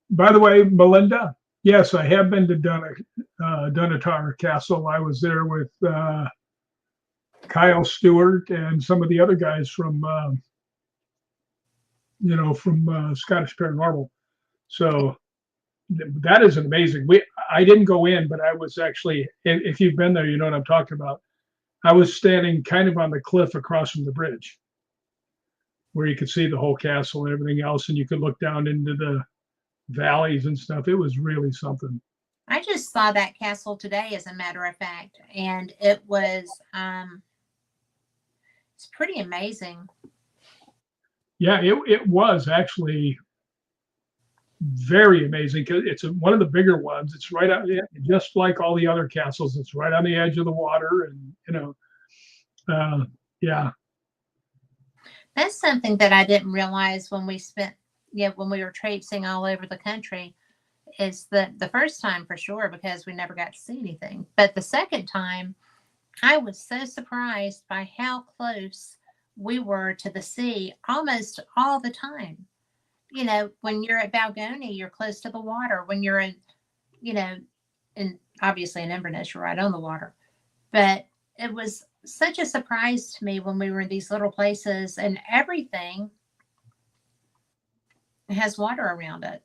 By the way, Melinda, yes, I have been to Dunatar Castle. I was there with Kyle Stewart and some of the other guys from Scottish Paranormal. So that is amazing. I didn't go in, but I was actually, if you've been there, you know what I'm talking about. I was standing kind of on the cliff across from the bridge, where you could see the whole castle and everything else, and you could look down into the valleys and stuff. It was really something. I just saw that castle today, as a matter of fact, and it was it's pretty amazing. Yeah, it was actually very amazing because it's one of the bigger ones. It's right out, just like all the other castles. It's right on the edge of the water, and yeah. That's something that I didn't realize when when we were traipsing all over the country. Is the first time for sure because we never got to see anything, but the second time, I was so surprised by how close we were to the sea almost all the time. When you're at Balgony, you're close to the water. When you're you know, in obviously in Inverness, you're right on the water. But it was such a surprise to me when we were in these little places and everything has water around it.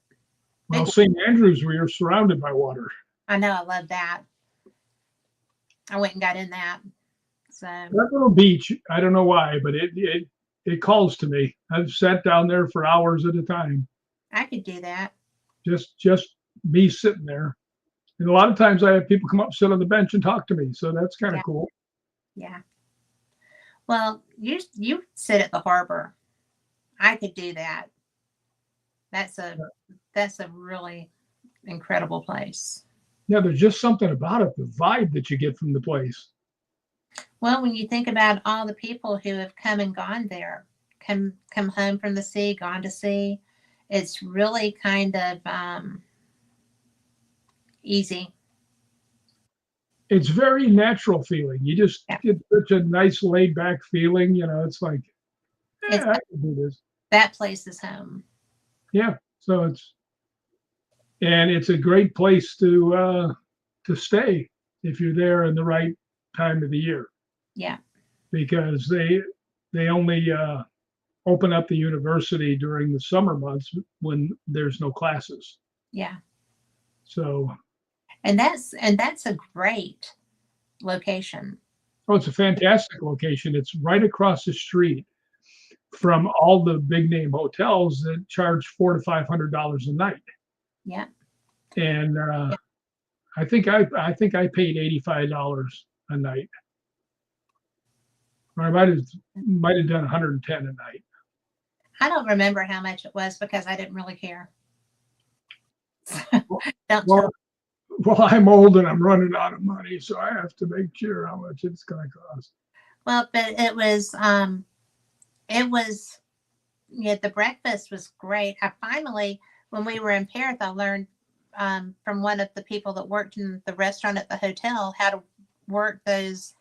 Well, St. Andrews, we are surrounded by water. I know, I love that. I went and got in that. So That little beach, I don't know why, but it calls to me. I've sat down there for hours at a time. I could do that. Just me sitting there. And a lot of times I have people come up, sit on the bench and talk to me. So that's kind of Yeah. cool. Yeah. Well, you sit at the harbor. I could do that. That's a really incredible place. Yeah, there's just something about it, the vibe that you get from the place. Well, when you think about all the people who have come and gone there, come home from the sea, gone to sea, it's really kind of easy. It's very natural feeling. You just Yeah. get such a nice laid back feeling. It's like, It's I can do this. that place is home. Yeah. So it's a great place to stay if you're there in the right time of the year, Yeah. because they only open up the university during the summer months when there's no classes. Yeah. So, And that's a great location. it's a fantastic location. It's right across the street from all the big name hotels that charge $400 to $500 a night. Yeah. And Yeah. I think I paid $85 a night, or I might have done 110 a night. I don't remember how much it was because I didn't really care. Don't Well, tell. well, I'm old and I'm running out of money, so I have to make sure how much it's going to cost. Well, but it was the breakfast was great. I finally, when we were in Paris, I learned from one of the people that worked in the restaurant at the hotel how to work those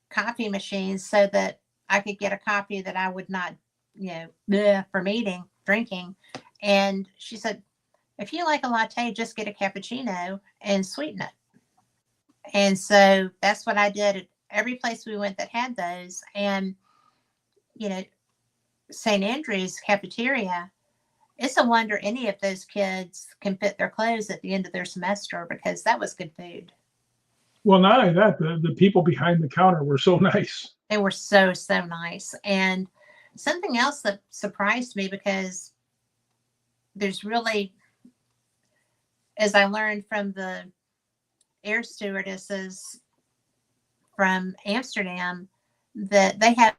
coffee machines so that I could get a coffee that I would not, bleh, from drinking. And she said, if you like a latte, just get a cappuccino and sweeten it. And so that's what I did at every place we went that had those. And, you know, St. Andrew's cafeteria, it's a wonder any of those kids can fit their clothes at the end of their semester because that was good food. Well, not only that, the people behind the counter were so nice. They were so, so nice. And something else that surprised me because there's really, as I learned from the air stewardesses from Amsterdam, that they have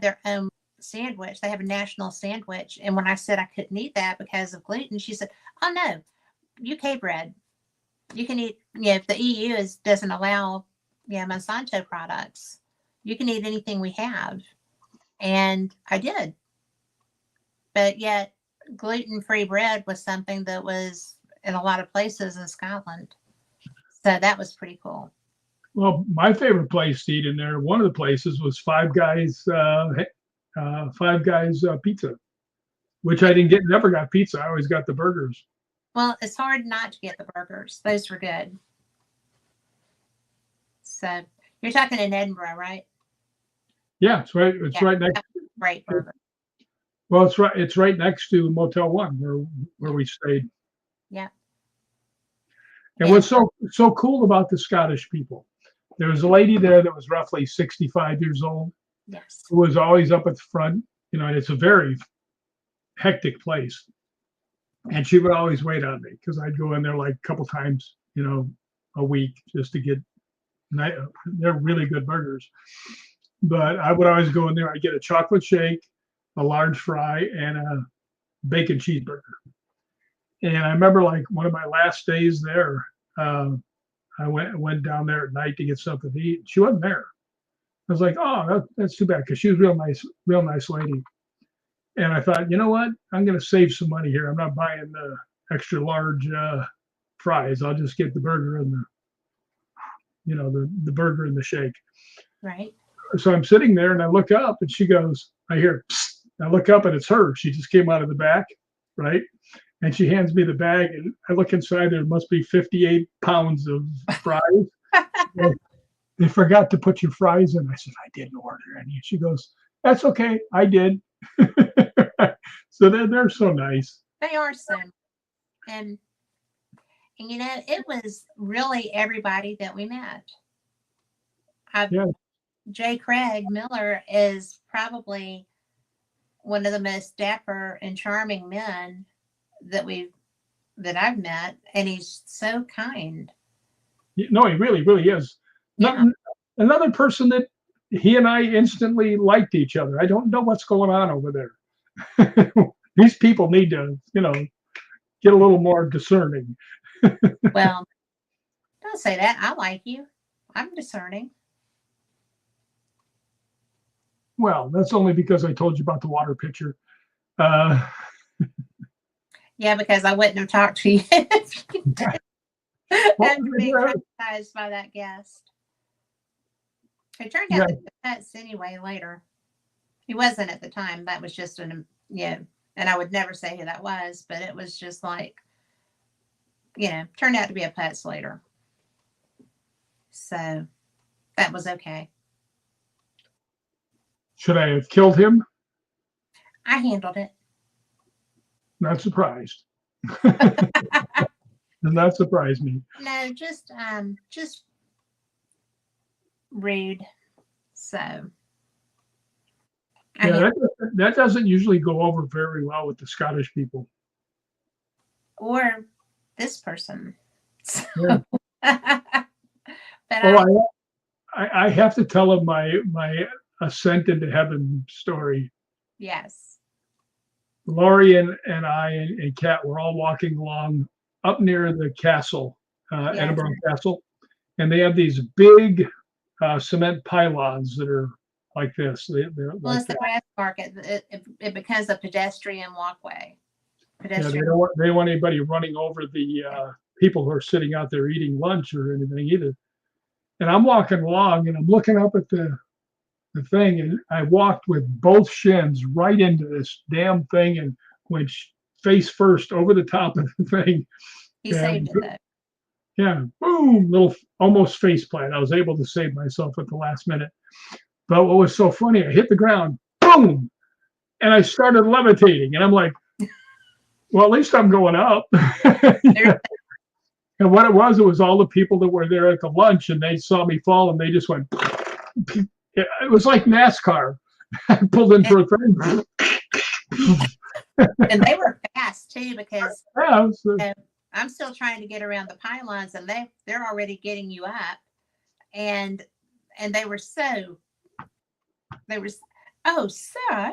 their own sandwich. They have a national sandwich. And when I said I couldn't eat that because of gluten, she said, "Oh no, UK bread. You can eat, if the EU doesn't allow, Monsanto products, you can eat anything we have." And I did. But yet gluten-free bread was something that was in a lot of places in Scotland. So that was pretty cool. Well, my favorite place to eat in there, one of the places was Five Guys Pizza, which I didn't get, never got pizza. I always got the burgers. Well, it's hard not to get the burgers. Those were good. So you're talking in Edinburgh, right? Yeah, it's right. It's Yeah, right next. great burger. Well, it's right. It's right next to Motel One, where we stayed. Yeah. And what's so cool about the Scottish people? There was a lady there that was roughly 65 years old, Yes. who was always up at the front. And it's a very hectic place. And she would always wait on me because I'd go in there like a couple times, a week just to get. They're really good burgers. But I would always go in there. I'd get a chocolate shake, a large fry, and a bacon cheeseburger. And I remember like one of my last days there, I went down there at night to get something to eat. She wasn't there. I was like, oh, that's too bad, because she was real nice lady. And I thought, you know what? I'm going to save some money here. I'm not buying the extra large fries. I'll just get the burger and the burger and the shake. Right. So I'm sitting there and I look up and she goes, I hear, psst. I look up and it's her. She just came out of the back, right? And she hands me the bag and I look inside. There must be 58 pounds of fries. They forgot to put your fries in. I said, I didn't order any. She goes, that's okay. I did. So they're so nice. They are so. And it was really everybody that we met. Yeah. J. Craig Miller is probably one of the most dapper and charming men that I've met, and he's so kind. No, he really, really is. Yeah. Another person that he and I instantly liked each other. I don't know what's going on over there. These people need to, get a little more discerning. Well, don't say that. I like you. I'm discerning. Well, that's only because I told you about the water pitcher. Yeah, because I wouldn't have talked to you if you did. After being traumatized by that guest. It turned out to be nuts anyway later. He wasn't at the time. That was just and I would never say who that was, but it was just like, turned out to be a putz later. So that was okay. Should I have killed him? I handled it. Not surprised. Does not surprise me. No, just rude. So that doesn't usually go over very well with the Scottish people. Or this person. So, yeah. But I have to tell him my ascent into heaven story. Yes. Laurie and I and Kat were all walking along up near the castle, Edinburgh Castle, and they have these big cement pylons that are like this. Well, like it's the grass market. It becomes a pedestrian walkway. Yeah, they don't want anybody running over the people who are sitting out there eating lunch or anything either. And I'm walking along and I'm looking up at the thing, and I walked with both shins right into this damn thing and went face first over the top of the thing. He saved it though. Yeah, boom, little almost face plant. I was able to save myself at the last minute. But what was so funny, I hit the ground, boom, and I started levitating, and I'm like, well, at least I'm going up. There, And what it was all the people that were there at the lunch, and they saw me fall, and they just went. It was like NASCAR. I pulled in and, for a thing. and they were fast too, because Yeah, I'm still trying to get around the pylons, and they're already getting you up, and they were so they were, oh sir,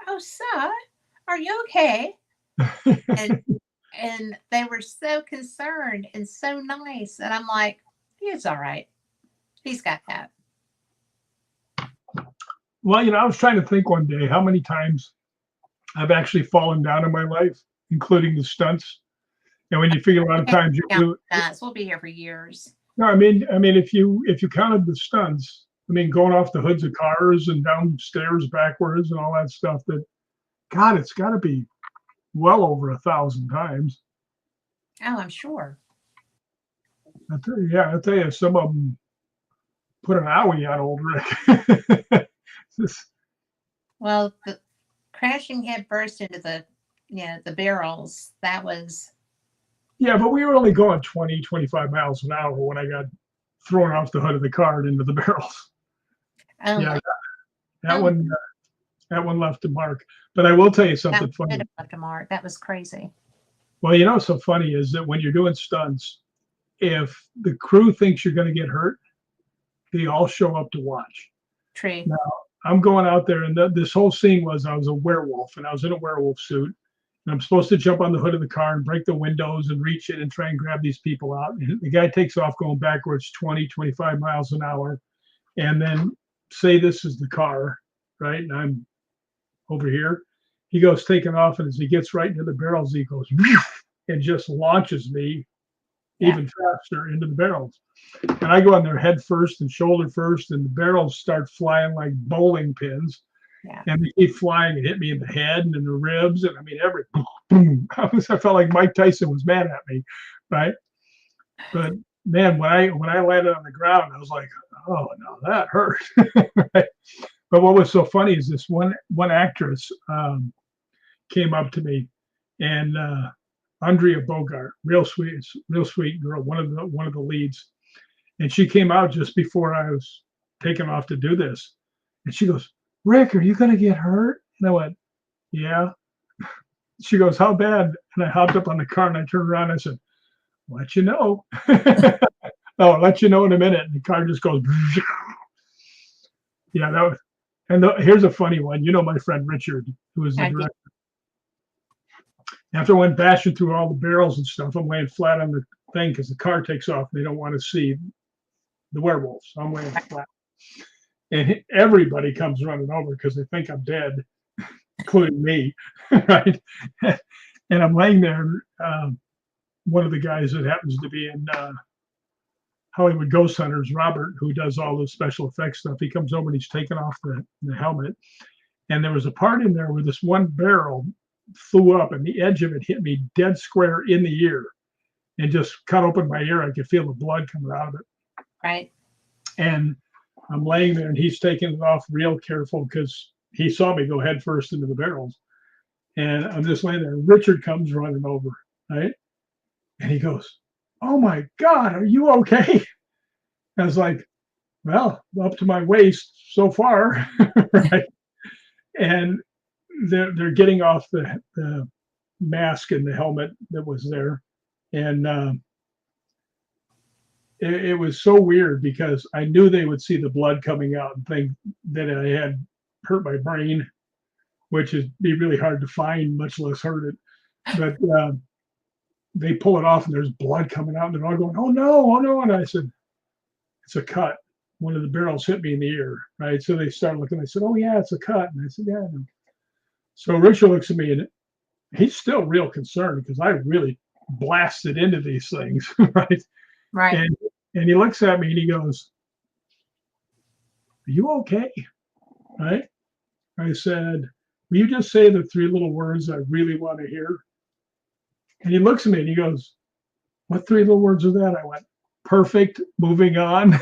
oh sir, are you okay? And they were so concerned and so nice, and I'm like, he's all right, he's got that. well, I was trying to think one day how many times I've actually fallen down in my life, including the stunts. And when you figure a lot You of can't times you count do, the stunts. We'll be here for years. no, I mean, if you counted the stunts, I mean, going off the hoods of cars and downstairs backwards and all that stuff, that God, it's got to be well over 1,000 times. Oh, I'm sure. I tell you, some of them put an owie on old Rick. Just, Well, the crashing head first into the barrels, that was, yeah, but we were only going 20, 25 miles an hour when I got thrown off the hood of the car and into the barrels. oh Yeah, my, that oh, one, that one left a mark. But I will tell you that something did funny. have left a mark. That was crazy. Well, what's so funny is that when you're doing stunts, if the crew thinks you're going to get hurt, they all show up to watch. True. Now, I'm going out there, and this whole scene was I was a werewolf, and I was in a werewolf suit, and I'm supposed to jump on the hood of the car and break the windows and reach it and try and grab these people out. And the guy takes off going backwards 20, 25 miles an hour, and then say this is the car, right? And I'm over here. He goes taking off, and as he gets right into the barrels, he goes and just launches me Yeah. even faster into the barrels. And I go on there head first and shoulder first, and the barrels start flying like bowling pins. Yeah. And they keep flying and hit me in the head and in the ribs. And I mean, every boom. I felt like Mike Tyson was mad at me, right? But man, when I landed on the ground, I was like, oh no, that hurt. Right? But what was so funny is this one actress came up to me, and Andrea Bogart, real sweet girl, one of the leads, and she came out just before I was taking off to do this, and she goes, "Rick, are you going to get hurt?" And I went, "Yeah." She goes, "How bad?" And I hopped up on the car and I turned around and I said, "Let you know." Oh, I'll let you know in a minute. And the car just goes. Yeah, that was. And here's a funny one. My friend Richard, who was the I did. director. After I went bashing through all the barrels and stuff, I'm laying flat on the thing because the car takes off. And they don't want to see the werewolves. So I'm laying flat. And everybody comes running over because they think I'm dead, including me, right? And I'm laying there. One of the guys that happens to be in Hollywood Ghost Hunters, Robert, who does all the special effects stuff, he comes over and he's taking off the helmet. And there was a part in there where this one barrel flew up and the edge of it hit me dead square in the ear and just cut open my ear. I could feel the blood coming out of it. Right. And I'm laying there and he's taking it off real careful because he saw me go head first into the barrels. And I'm just laying there. Richard comes running over, right? And he goes, "Oh my God, are you okay?" I was like, "Well, up to my waist so far," right? And they're getting off the mask and the helmet that was there. And it was so weird because I knew they would see the blood coming out and think that I had hurt my brain, which is be really hard to find, much less hurt it. But they pull it off and there's blood coming out and they're all going, "Oh no, oh no." And I said, "It's a cut. One of the barrels hit me in the ear," right? So they started looking. I said, "Oh yeah, it's a cut." And I said, "Yeah." So Richard looks at me and he's still real concerned because I really blasted into these things, right? Right. And he looks at me and he goes, "Are you okay?" Right? I said, "Will you just say the three little words I really want to hear?" And he looks at me and he goes, "What three little words are that?" I went, "Perfect, moving on."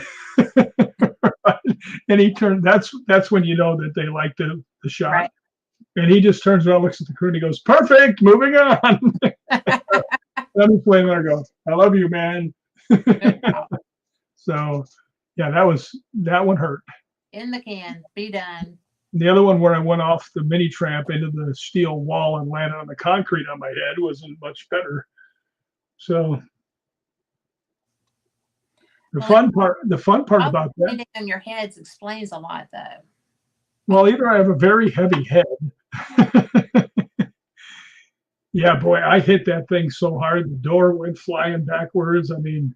And he turned, that's when you know that they like the shot. Right. And he just turns around, looks at the crew, and he goes, "Perfect, moving on." Let me play there. Go, "I love you, man." So, yeah, that one hurt. In the can, be done. The other one where I went off the mini tramp into the steel wall and landed on the concrete on my head wasn't much better. So the fun part about that. Landing on your heads explains a lot, though. Well, either I have a very heavy head. Yeah, boy, I hit that thing so hard, the door went flying backwards. I mean,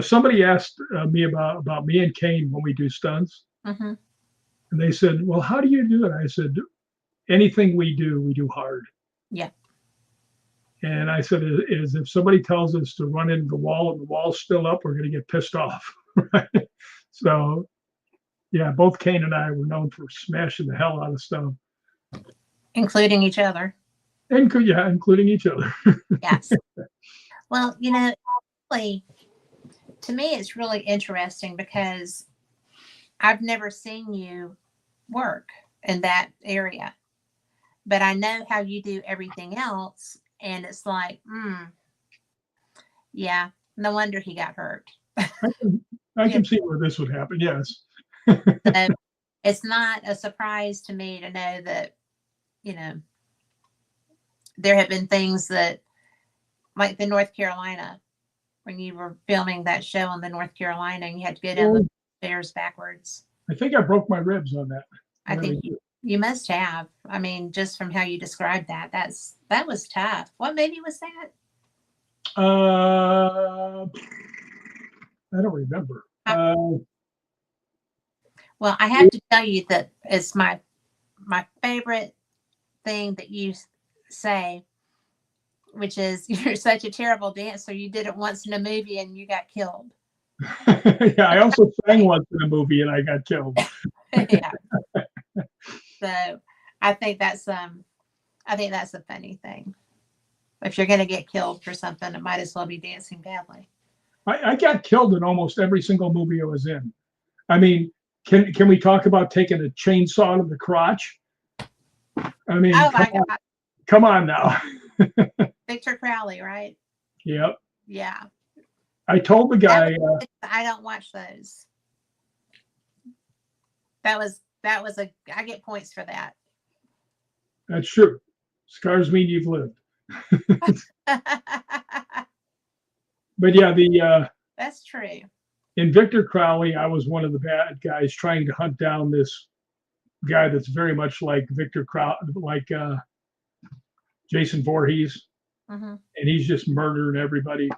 somebody asked me about me and Kane when we do stunts, Mm-hmm. and they said, "Well, how do you do it?" I said, "Anything we do hard." Yeah. And I said, "Is if somebody tells us to run into the wall and the wall's still up, we're going to get pissed off." Right? So, yeah, both Kane and I were known for smashing the hell out of stuff, Including each other. including each other. Yes. Well, really, to me, it's really interesting because I've never seen you work in that area, but I know how you do everything else. And it's like, yeah, no wonder he got hurt. I can see where this would happen. Yes. So it's not a surprise to me to know that, there have been things that, like the North Carolina, when you were filming that show on the North Carolina and you had to go down the stairs backwards. I think I broke my ribs on that. I think you must have. I mean, just from how you described that, that was tough. What movie was that? I don't remember. Well, I have to tell you that it's my favorite thing that you say, which is, "You're such a terrible dancer. You did it once in a movie and you got killed." Yeah, I also sang once in a movie and I got killed. Yeah. So I think that's a funny thing. If you're going to get killed for something, it might as well be dancing badly. I got killed in almost every single movie I was in. I mean, can we talk about taking a chainsaw to the crotch? I mean, oh my God. Come on now. Victor Crowley, right? Yep. Yeah. I told the guy. I don't watch those. That was I get points for that. That's true. Scars mean you've lived. But yeah, that's true. In Victor Crowley, I was one of the bad guys trying to hunt down this guy that's very much like Victor Crowley, like Jason Voorhees, and he's just murdering everybody.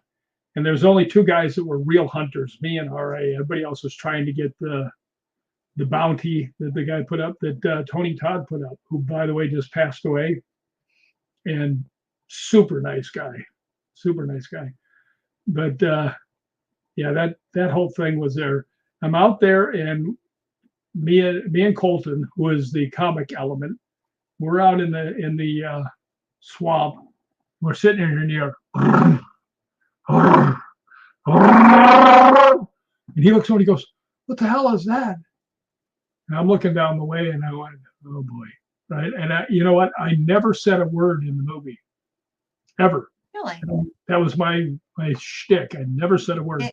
And there's only two guys that were real hunters, me and RA. Everybody else was trying to get the bounty that the guy put up, that Tony Todd put up, who, by the way, just passed away. And super nice guy. But yeah, that whole thing was there. I'm out there, and me and Colton, who is the comic element, we're out in the swamp. We're sitting in here, and he looks over and he goes, "What the hell is that?" And I'm looking down the way, and I went, "Oh boy!" Right? And you know what? I never said a word in the movie, ever. Really? That was my shtick. I never said a word.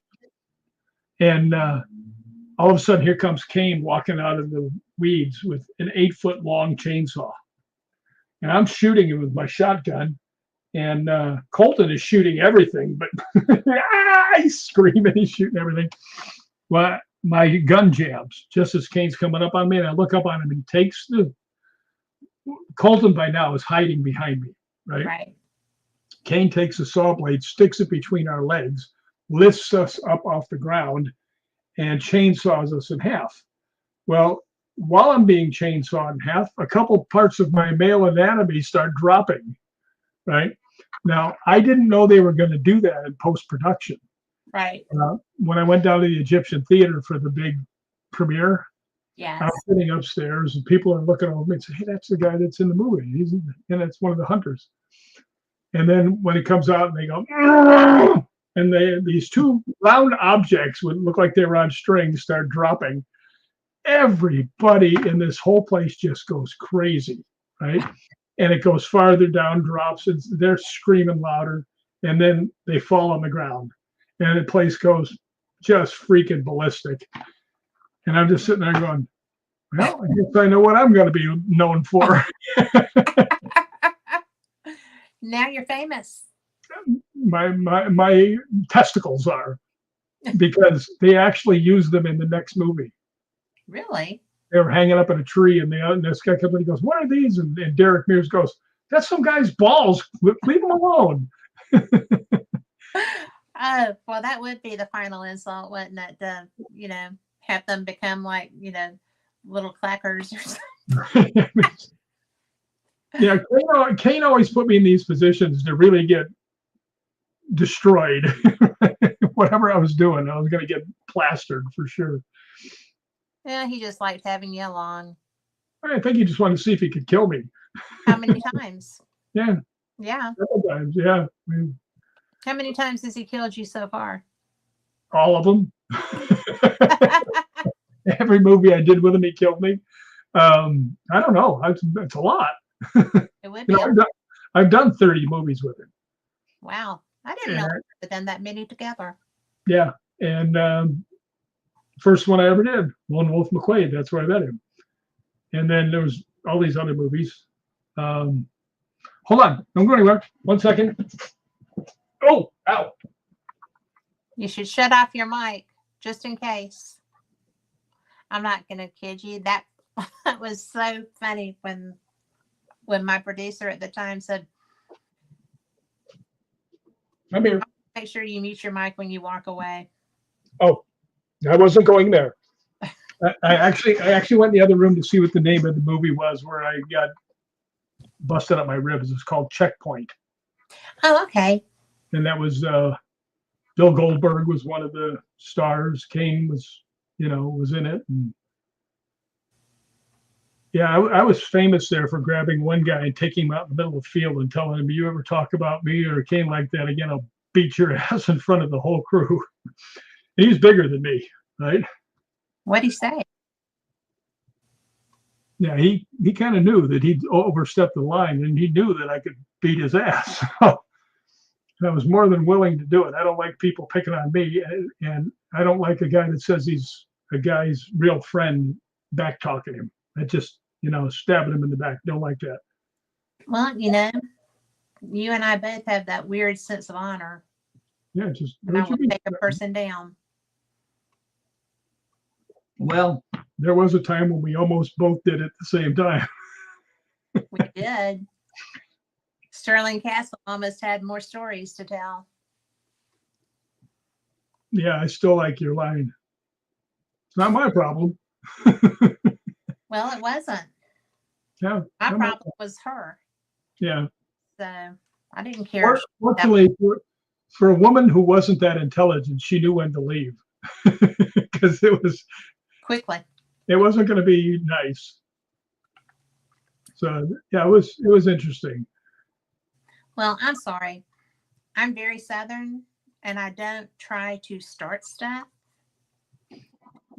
And all of a sudden, here comes Kane walking out of the weeds with an 8-foot long chainsaw, and I'm shooting him with my shotgun. And Colton is shooting everything, but he's screaming, he's shooting everything. Well, my gun jams just as Kane's coming up on me, and I look up on him, and he takes Colton by now is hiding behind me, right? Right. Kane takes a saw blade, sticks it between our legs, lifts us up off the ground, and chainsaws us in half. Well, while I'm being chainsawed in half, a couple parts of my male anatomy start dropping, right? Now, I didn't know they were going to do that in post-production. Right. When I went down to the Egyptian Theater for the big premiere, yes. I'm sitting upstairs, and people are looking over me and say, "Hey, that's the guy that's in the movie. And it's one of the hunters." And then when it comes out, and they go, and these two round objects would look like they were on strings start dropping. everybody in this whole place just goes crazy, right? And it goes farther down, drops, and they're screaming louder, and then they fall on the ground, and the place goes just freaking ballistic. And I'm just sitting there going, well, I guess I know what I'm going to be known for. Now you're famous. My testicles are, because they actually use them in the next movie. Really? They were hanging up in a tree, and this guy comes in and goes, "What are these?" And Derek Mears goes, "That's some guy's balls. Leave them alone." Oh, well, that would be the final insult, wouldn't it? To, have them become like, little clackers or something. Yeah, Kane always put me in these positions to really get destroyed. Whatever I was doing, I was going to get plastered for sure. Yeah, he just liked having you along. I think he just wanted to see if he could kill me. How many times? Yeah. Yeah. Several times, yeah. I mean, How many times has he killed you so far? all of them. Every movie I did with him, he killed me. I don't know. It's a lot. It would be. I've done 30 movies with him. Wow. I didn't know we'd done that many together. Yeah. And first one I ever did, Lone Wolf McQuade. That's where I met him. And then there was all these other movies. Hold on. Don't go anywhere. 1 second. Oh, ow. You should shut off your mic just in case. I'm not going to kid you. That was so funny when my producer at the time said, I'm here. Make sure you mute your mic when you walk away. Oh, I wasn't going there. I actually went in the other room to see what the name of the movie was where I got busted up my ribs. It's called Checkpoint. Oh, okay. And that was Bill Goldberg was one of the stars. Kane was in it. And yeah, I was famous there for grabbing one guy and taking him out in the middle of the field and telling him, "You ever talk about me or Kane like that again, I'll beat your ass in front of the whole crew." He's bigger than me, right? What'd he say? Yeah, he kind of knew that he'd overstepped the line, and he knew that I could beat his ass. So I was more than willing to do it. I don't like people picking on me, and I don't like a guy that says he's a guy's real friend back talking him. I just, stabbing him in the back. Don't like that. Well, you and I both have that weird sense of honor. Yeah, just and I will take a person down. Well, there was a time when we almost both did it at the same time. We did. Sterling Castle almost had more stories to tell. Yeah, I still like your line. It's not my problem. Well, it wasn't. Yeah. My problem was her. Yeah. So I didn't care. Fortunately, for a woman who wasn't that intelligent, she knew when to leave. Because it was quickly. It wasn't going to be nice. So yeah, it was interesting. Well, I'm sorry. I'm very Southern, and I don't try to start stuff.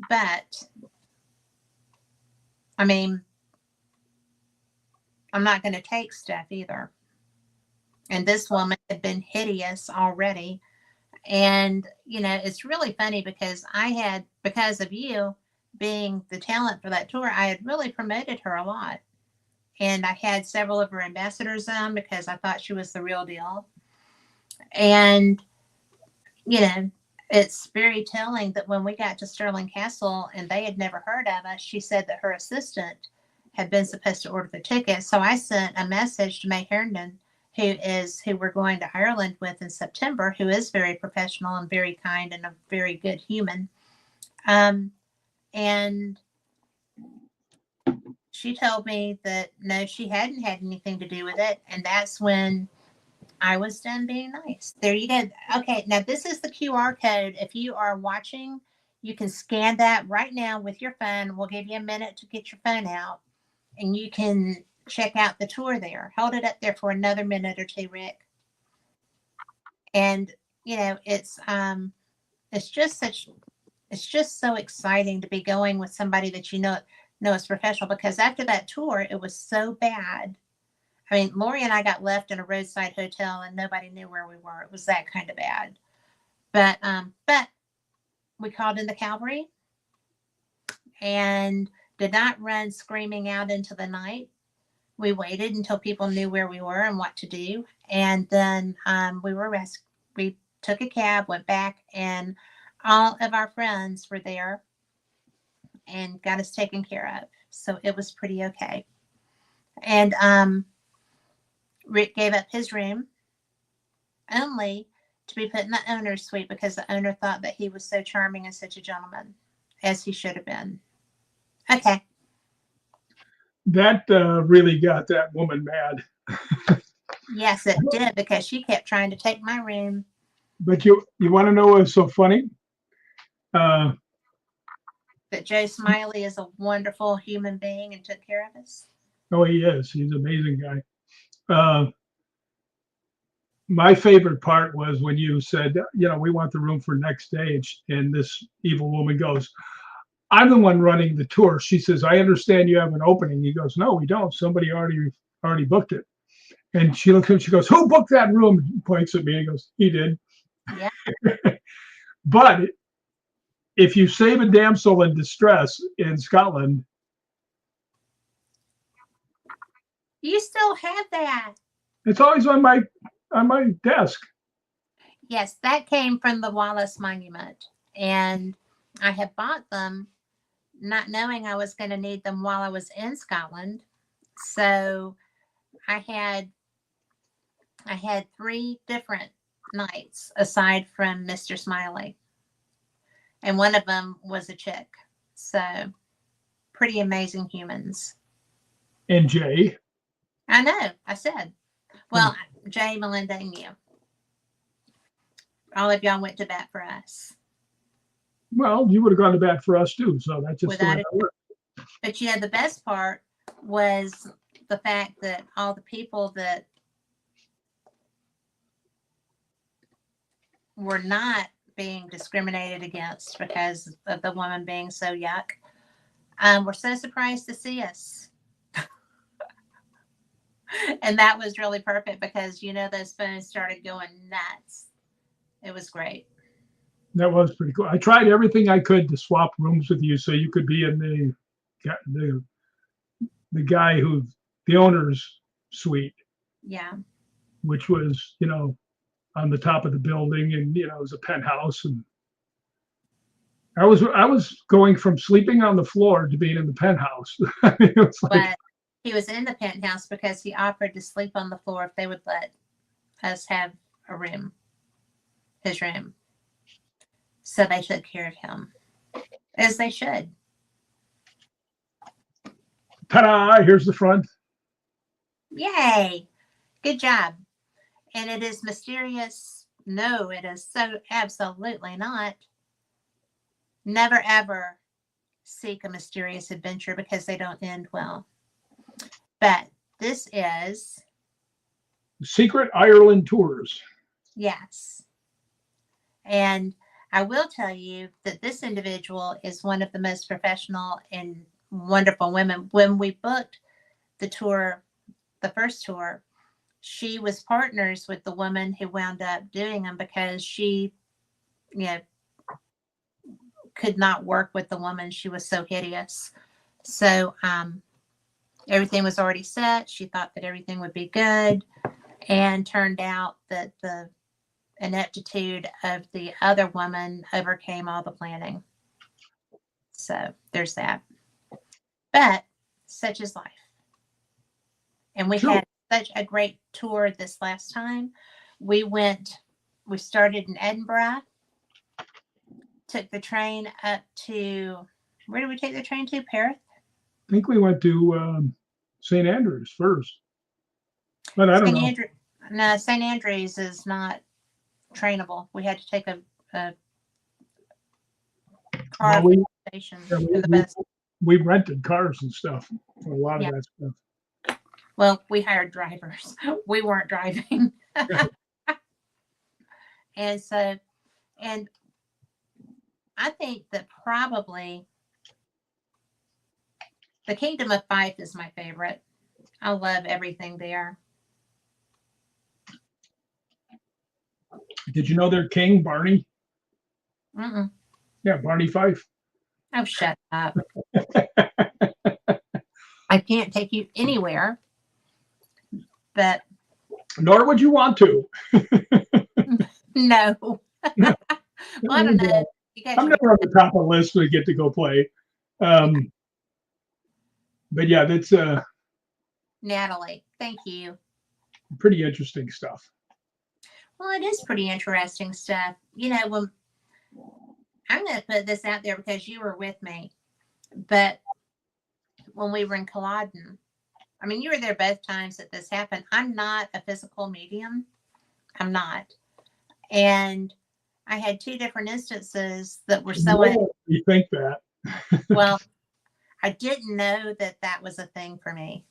But I mean, I'm not going to take stuff either. And this woman had been hideous already. And, it's really funny because because of you being the talent for that tour, I had really promoted her a lot. And I had several of her ambassadors on because I thought she was the real deal. And, it's very telling that when we got to Sterling Castle and they had never heard of us, she said that her assistant had been supposed to order the tickets. So I sent a message to May Herndon, who we're going to Ireland with in September, who is very professional and very kind and a very good human. And she told me that no, she hadn't had anything to do with it. And that's when I was done being nice. There you go. Okay, now this is the QR code. If you are watching, you can scan that right now with your phone. We'll give you a minute to get your phone out, and you can check out the tour there. Hold it up there for another minute or two, Rick. And it's just such it's just so exciting to be going with somebody that know is professional, because after that tour, it was so bad. I mean, Lori and I got left in a roadside hotel and nobody knew where we were. It was that kind of bad. But we called in the cavalry and did not run screaming out into the night. We waited until people knew where we were and what to do, and then we took a cab, went back, and all of our friends were there and got us taken care of. So it was pretty okay. And Rick gave up his room only to be put in the owner's suite because the owner thought that he was so charming and such a gentleman, as he should have been. Okay. That really got that woman mad. Yes, it did, because she kept trying to take my room. But you want to know what's so funny? That Joe Smiley is a wonderful human being and took care of us. Oh, he is. He's an amazing guy. My favorite part was when you said, we want the room for next stage. And this evil woman goes, I'm the one running the tour. She says, I understand you have an opening. He goes, no, we don't. Somebody already booked it. And she looks at him, she goes, who booked that room? He points at me and goes, he did. Yeah. But if you save a damsel in distress in Scotland, You still have that. it's always on my desk. Yes, that came from the Wallace Monument. And I had bought them not knowing I was going to need them while I was in Scotland. So I had 3 different nights aside from Mr. Smiley. And one of them was a chick. So pretty amazing humans. And Jay. I know. I said. Well, Jay, Melinda, and you. All of y'all went to bat for us. Well, you would have gone to bat for us too. So that's just Without the way that works. But the best part was the fact that all the people that were not being discriminated against because of the woman being so yuck, were so surprised to see us. And that was really perfect because, those phones started going nuts. It was great. That was pretty cool. I tried everything I could to swap rooms with you so you could be in the guy the owner's suite. Yeah. Which was, on the top of the building, and it was a penthouse, and I was going from sleeping on the floor to being in the penthouse. It was like, But he was in the penthouse because he offered to sleep on the floor if they would let us have his room. So they took care of him, as they should. ta-da! Here's the front. Yay! Good job. And it is mysterious. No, it is so absolutely not. Never ever seek a mysterious adventure because they don't end well. But this is Secret Ireland Tours. Yes. And I will tell you that this individual is one of the most professional and wonderful women. When we booked the tour, the first tour, she was partners with the woman who wound up doing them because she, could not work with the woman. She was so hideous. So everything was already set. She thought that everything would be good, and turned out that the ineptitude of the other woman overcame all the planning. So there's that. But such is life. And we had such a great tour this last time. We started in Edinburgh, took the train up to, where did we take the train to? Perth? I think we went to St. Andrews first. But I don't know. No, St. Andrews is not trainable. We had to take a car station. We rented cars and stuff for a lot of that stuff. Well, we hired drivers. We weren't driving. And I think that probably the Kingdom of Fife is my favorite. I love everything there. Did you know their king, Barney? Mm-mm. Yeah, Barney Fife. Oh, shut up. I can't take you anywhere, but Nor would you want to. no. Well, I don't know. You got I'm your never on the top of the list when we get to go play. But yeah, that's Natalie. Thank you. pretty interesting stuff. Well, it is pretty interesting stuff. You know, when I'm going to put this out there because you were with me, but when we were in Culloden, I mean, you were there both times that this happened. I'm not a physical medium. I'm not. And I had two different instances that were so. You think that? Well, I didn't know that that was a thing for me,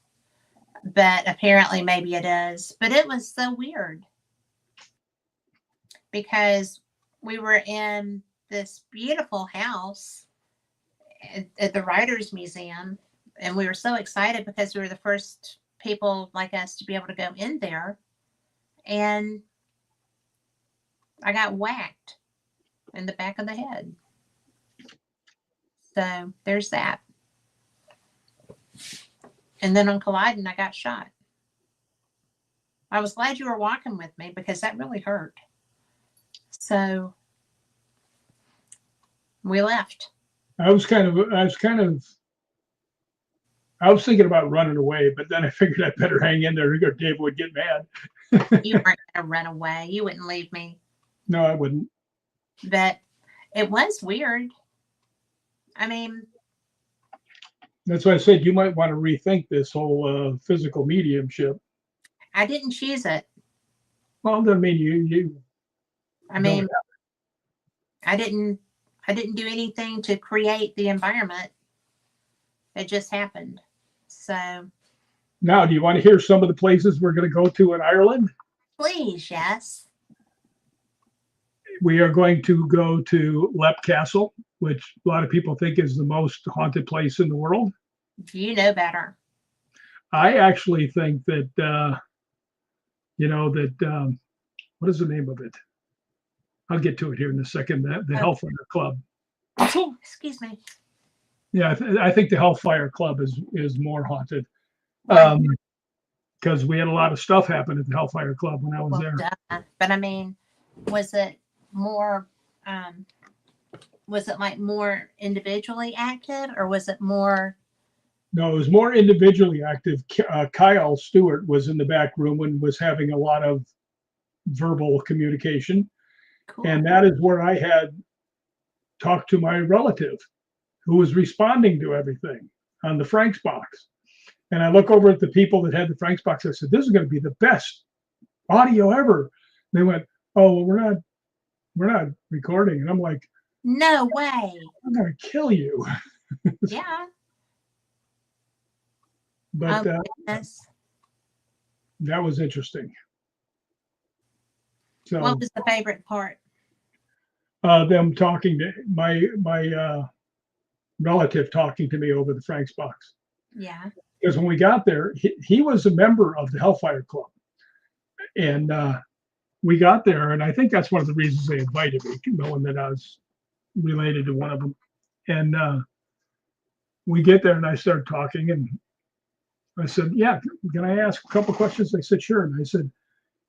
but apparently maybe it is. But it was so weird because we were in this beautiful house at the Writers Museum, and we were so excited because we were the first people like us to be able to go in there, and I got whacked in the back of the head. So there's that. And then on Culloden, I got shot. I was glad you were walking with me because that really hurt. So we left. I was thinking about running away, but then I figured I better hang in there or Dave would get mad. You weren't going to run away. You wouldn't leave me. No, I wouldn't. But it was weird. I mean, that's why I said you might want to rethink this whole physical mediumship. I didn't choose it. Well, I mean, you. I mean, I didn't do anything to create the environment. It just happened. So now, do you want to hear some of the places we're going to go to in Ireland? Please, yes. We are going to go to Leap Castle, which a lot of people think is the most haunted place in the world. You know better. I actually think that, what is the name of it? I'll get to it here in a second. The Hellfire Club. Excuse me. Yeah, I think the Hellfire Club is more haunted. Because we had a lot of stuff happen at the Hellfire Club when I was there. But I mean, was it more like more individually active, or was it more? No, it was more individually active. Kyle Stewart was in the back room and was having a lot of verbal communication. Cool. And that is where I had talked to my relative who was responding to everything on the Frank's box. And I look over at the people that had the Frank's box. I said, this is going to be the best audio ever. And they went, oh, well, we're not recording. And I'm like, no way. I'm going to kill you. Yeah. But that was interesting. So, what was the favorite part? Them talking to my relative talking to me over the Frank's box. Yeah. Because when we got there, he was a member of the Hellfire Club. And we got there, and I think that's one of the reasons they invited me, knowing that I was related to one of them. And we get there, and I start talking, and I said, yeah, can I ask a couple questions? They said, sure. And I said,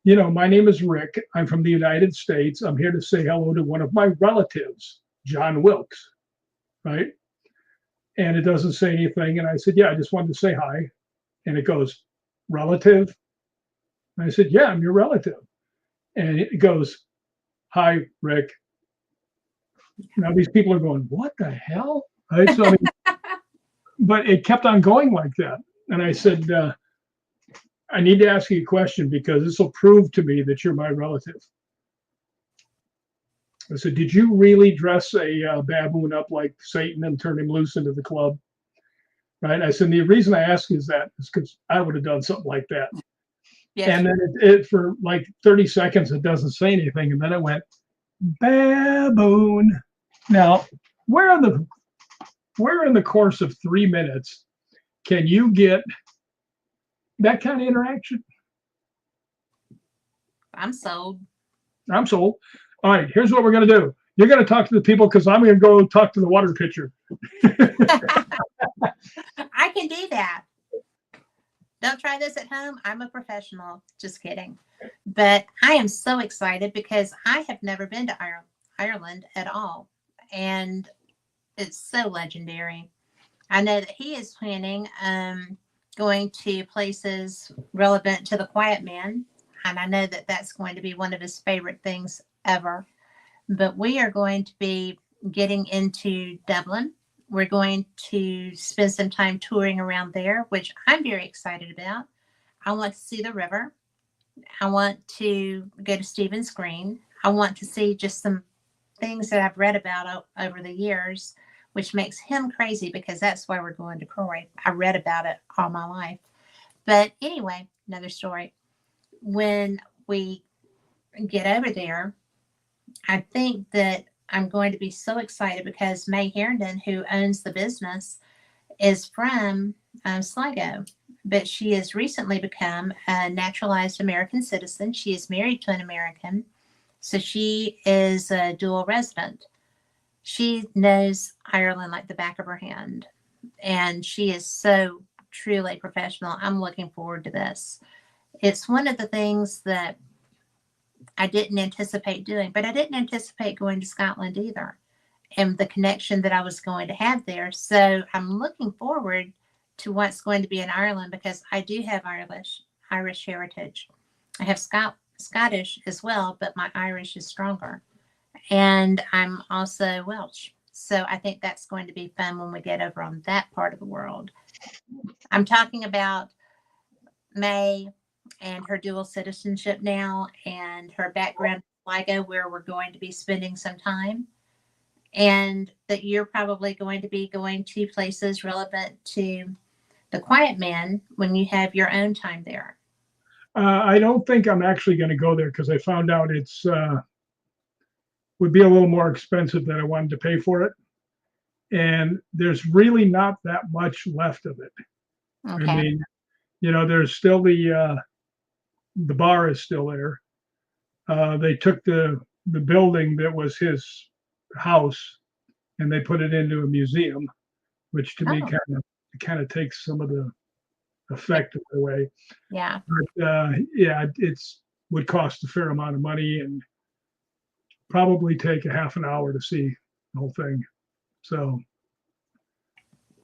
my name is Rick. I'm from the United States. I'm here to say hello to one of my relatives, John Wilkes, right? And it doesn't say anything. And I said, yeah, I just wanted to say hi. And it goes, relative? And I said, yeah, I'm your relative. And it goes, hi, Rick. Now these people are going, what the hell? Right? So, but it kept on going like that. And I said, I need to ask you a question because this will prove to me that you're my relative. I said, did you really dress a baboon up like Satan and turn him loose into the club? Right? I said, the reason I ask is because I would have done something like that. Yes. And then it for like 30 seconds, it doesn't say anything. And then it went, baboon. Now, where in the course of 3 minutes can you get that kind of interaction? I'm sold. I'm sold. All right, here's what we're going to do. You're going to talk to the people because I'm going to go talk to the water pitcher. I can do that. Don't try this at home. I'm a professional. Just kidding. But I am so excited because I have never been to Ireland at all. And it's so legendary. I know that he is planning going to places relevant to the Quiet Man. And I know that that's going to be one of his favorite things ever. But we are going to be getting into Dublin. We're going to spend some time touring around there, which I'm very excited about. I want to see the river. I want to go to Stephen's Green. I want to see just some things that I've read about over the years, which makes him crazy because that's why we're going to Croy. I read about it all my life. But anyway, another story. When we get over there, I think that I'm going to be so excited because May Herndon, who owns the business, is from Sligo, but she has recently become a naturalized American citizen. She is married to an American, so she is a dual resident. She knows Ireland like the back of her hand, and she is so truly professional. I'm looking forward to this. It's one of the things that I didn't anticipate doing, but I didn't anticipate going to Scotland either, and the connection that I was going to have there. So I'm looking forward to what's going to be in Ireland because I do have Irish heritage. I have Scottish as well, but my Irish is stronger. And I'm also Welsh. So I think that's going to be fun when we get over on that part of the world. I'm talking about May and her dual citizenship now and her background in Sligo, where we're going to be spending some time. And that you're probably going to be going to places relevant to the Quiet Man when you have your own time there. I don't think I'm actually going to go there because I found out it's would be a little more expensive than I wanted to pay for it, and there's really not that much left of it. I Okay. mean, there's still the bar is still there. They took the building that was his house and they put it into a museum, which to me Oh, kind of takes some of the effect away. yeah. But yeah, it's would cost a fair amount of money and probably take a half an hour to see the whole thing. So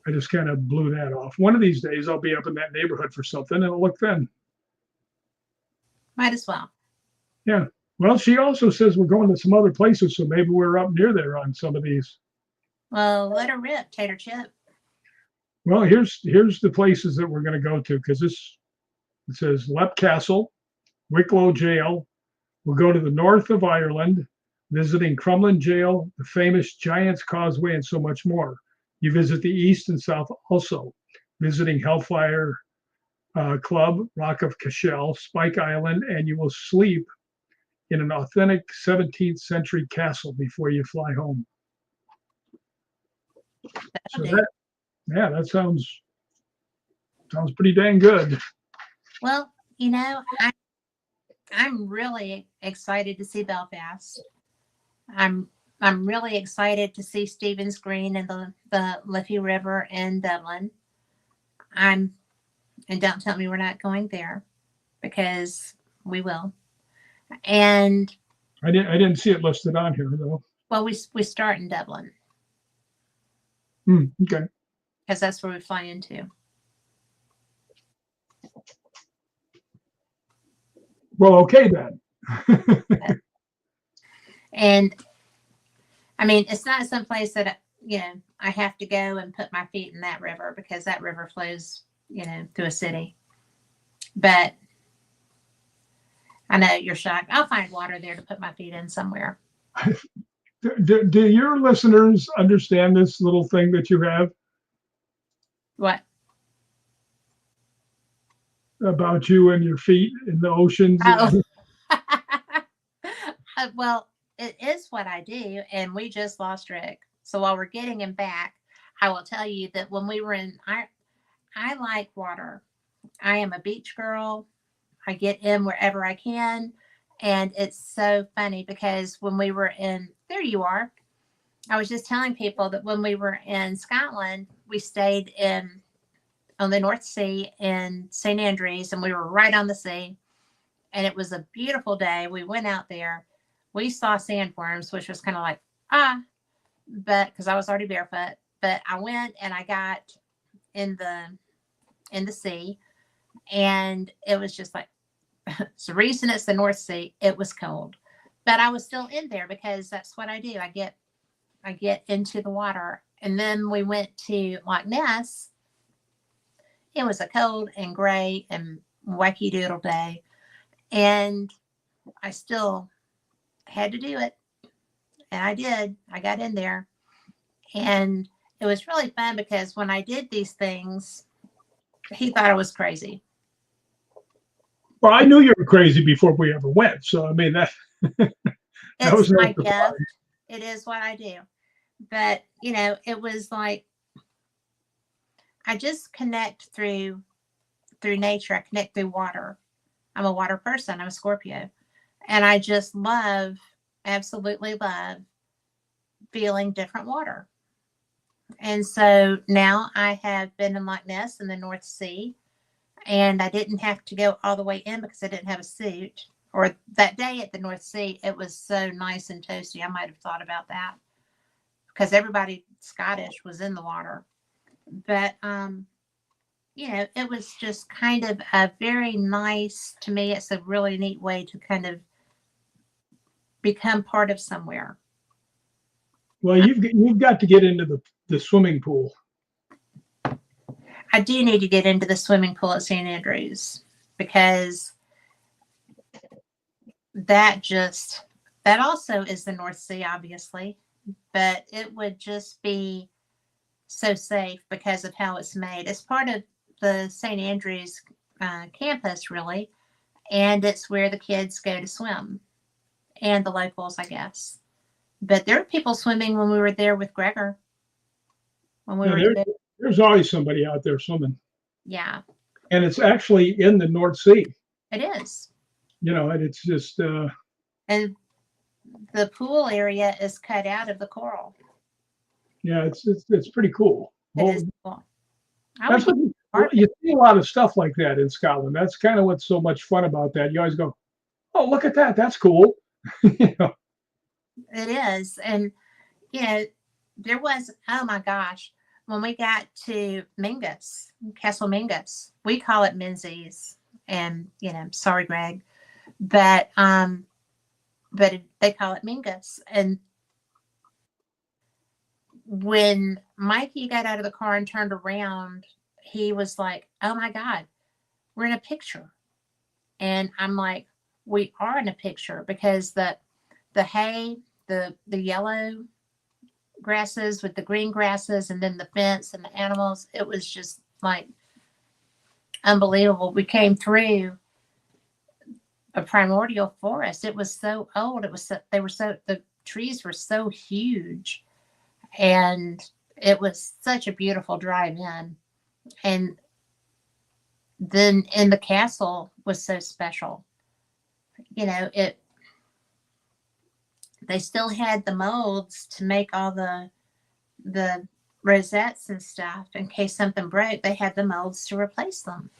I just kind of blew that off. One of these days I'll be up in that neighborhood for something and I'll look then. Might as well. Yeah. Well, she also says we're going to some other places, so maybe we're up near there on some of these. Well, let her rip, Tater Chip. Well, here's the places that we're going to go to because it says Lep Castle, Wicklow Jail. We'll go to the north of Ireland, visiting Crumlin Jail, the famous Giant's Causeway, and so much more. You visit the east and south also, visiting Hellfire Club, Rock of Cashel, Spike Island, and you will sleep in an authentic 17th century castle before you fly home. So that sounds pretty dang good. Well, I'm really excited to see Belfast. I'm really excited to see Stephen's Green and the Liffey River in Dublin. And don't tell me we're not going there because we will. And I didn't see it listed on here though. well, we start in Dublin Okay. because that's where we fly into. Well, okay then. And I mean, it's not some place that I have to go and put my feet in that river because that river flows through a city. But I know you're shocked. I'll find water there to put my feet in somewhere. Do your listeners understand this little thing that you have What? about you and your feet in the oceans? Oh. Well, it is what I do. And we just lost Rick. So while we're getting him back, I will tell you that when we were in, I like water. I am a beach girl. I get in wherever I can. And it's so funny because when we were in, there you are. I was just telling people that when we were in Scotland, we stayed in on the North Sea in St. Andrews, and we were right on the sea. And it was a beautiful day. We went out there. We saw sandworms, which was kind of like, but because I was already barefoot. But I went and I got in the sea, and it was just like, it's the reason it's the North Sea. It was cold, but I was still in there because that's what I do. I get into the water, and then we went to Loch Ness. It was a cold and gray and wacky doodle day, and I still had to do it, and I did. I got in there, and it was really fun because when I did these things, he thought I was crazy. Well, I knew you were crazy before we ever went. So, I mean, that was It's no my surprise. gift. It is what I do. But, it was like I just connect through nature. I connect through water. I'm a water person. I'm a Scorpio. And I just absolutely love feeling different water. And so now I have been in Loch Ness in the North Sea, and I didn't have to go all the way in because I didn't have a suit. Or that day at the North Sea, it was so nice and toasty. I might have thought about that because everybody Scottish was in the water. But it was just kind of a very nice, to me, it's a really neat way to kind of become part of somewhere. Well, you've got to get into the swimming pool. I do need to get into the swimming pool at St. Andrews because that also is the North Sea, obviously, but it would just be so safe because of how it's made. It's part of the St. Andrews campus, really, and it's where the kids go to swim and the locals, I guess. But there were people swimming when we were there with Gregor. When we Yeah, were there. there's always somebody out there swimming. Yeah. And it's actually in the North Sea. It is. And it's just. And the pool area is cut out of the coral. Yeah, it's pretty cool. It is cool. That's what you see a lot of stuff like that in Scotland. That's kind of what's so much fun about that. You always go, "Oh, look at that! That's cool." It is, and there was, oh my gosh, when we got to Mingus, Castle Mingus, we call it Menzies, and sorry, Greg, but they call it Mingus, and when Mikey got out of the car and turned around, he was like, "Oh my God, we're in a picture." And I'm like, "We are in a picture because the hay, the yellow grasses with the green grasses, and then the fence and the animals, it was just like unbelievable." We came through a primordial forest. It was so old. The trees were so huge. And it was such a beautiful drive in. And then in the castle was so special. They still had the molds to make all the rosettes and stuff in case something broke. They had the molds to replace them.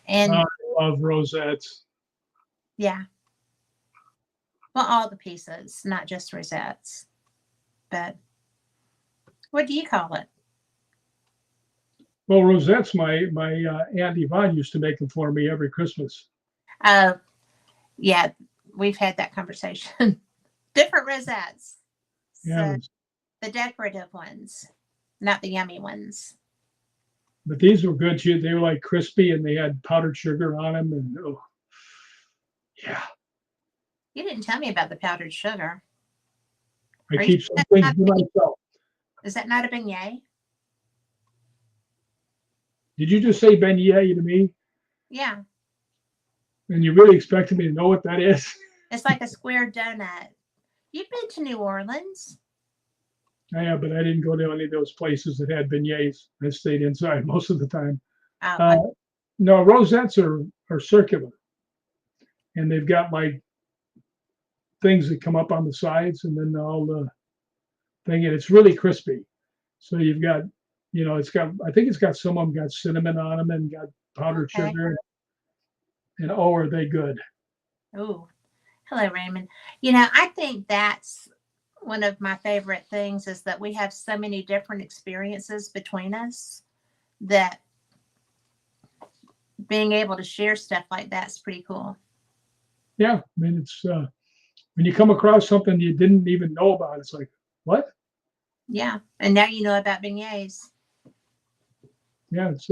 And I love rosettes. Yeah. Well, all the pieces, not just rosettes. But what do you call it? Well, rosettes, my Aunt Yvonne used to make them for me every Christmas. Yeah, we've had that conversation. Different rosettes. Yeah. So, the decorative ones, not the yummy ones. But these were good. They were like crispy, and they had powdered sugar on them. And yeah. You didn't tell me about the powdered sugar. I keep some things to myself. Is that not a beignet? Did you just say beignet to me? Yeah. And you really expected me to know what that is? It's like a square donut. You've been to New Orleans. Yeah, but I didn't go to any of those places that had beignets. I stayed inside most of the time. Oh, Uh, no, rosettes are circular, and they've got like things that come up on the sides, and then all the thing, and it's really crispy. So you've got, it's got. I think it's got some of them got cinnamon on them and got powdered okay. sugar, and oh, are they good? Oh, hello, Raymond. I think that's one of my favorite things is that we have so many different experiences between us that being able to share stuff like that's pretty cool. Yeah, I mean it's when you come across something you didn't even know about, it's like what? Yeah. And now you know about beignets. Yeah, it's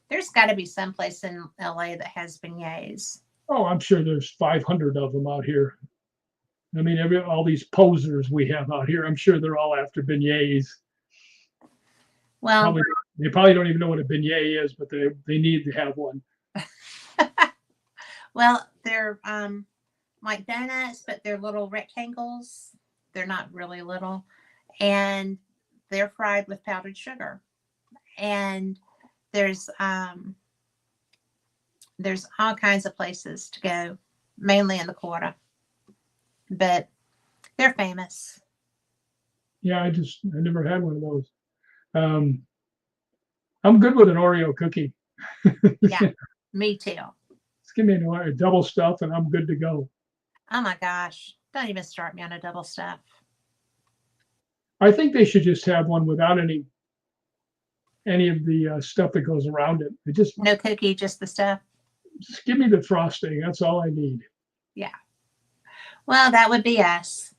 There's got to be some place in LA that has beignets. oh, I'm sure there's 500 of them out here. I mean, all these posers we have out here, I'm sure they're all after beignets. Well, Probably, they probably don't even know what a beignet is, but they need to have one. well, they're like donuts, but they're little rectangles. They're not really little, and they're fried with powdered sugar. And there's all kinds of places to go, mainly in the quarter, but they're famous. Yeah, I never had one of those. Um, I'm good with an Oreo cookie. Yeah, me too. Just give me an Oreo double stuff, and I'm good to go. Oh my gosh, don't even start me on a double stuff. I think they should just have one without any of the stuff that goes around it. No cookie, just the stuff. Just give me the frosting. That's all I need. Yeah. Well, that would be us.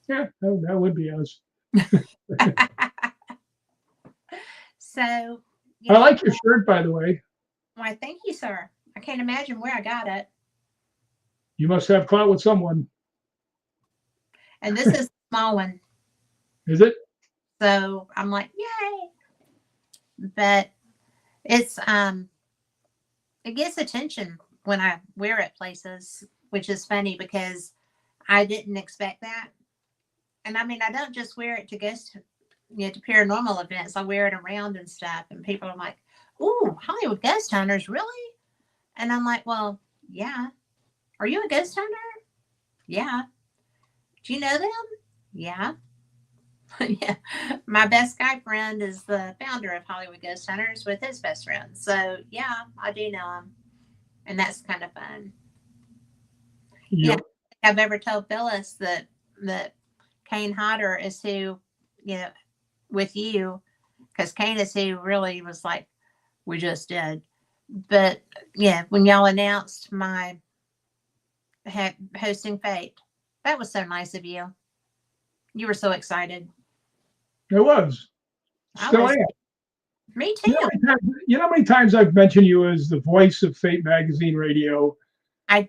Yeah, that would be us. So, I like your shirt, by the way. why, thank you, sir. I can't imagine where I got it. You must have clout with someone. And this is a small one. Is it? So I'm like, yay. But it's it gets attention when I wear it places, which is funny because I didn't expect that. And I mean, I don't just wear it to to paranormal events. I wear it around and stuff, and people are like, "Ooh, Hollywood ghost hunters, really?" And I'm like, "Well, yeah. Are you a ghost hunter? Yeah. Do you know them? Yeah." Yeah. My best guy friend is the founder of Hollywood Ghost Hunters with his best friend. So yeah, I do know him. And that's kind of fun. Yeah. Yep. I've ever told Phyllis that Kane Hodder is who, with you, because Kane is who really was like, we just did. But yeah, when y'all announced my hosting fate, that was so nice of you. You were so excited. It was. I Still was. am. Me too. You know how many times I've mentioned you as the voice of Fate Magazine Radio? I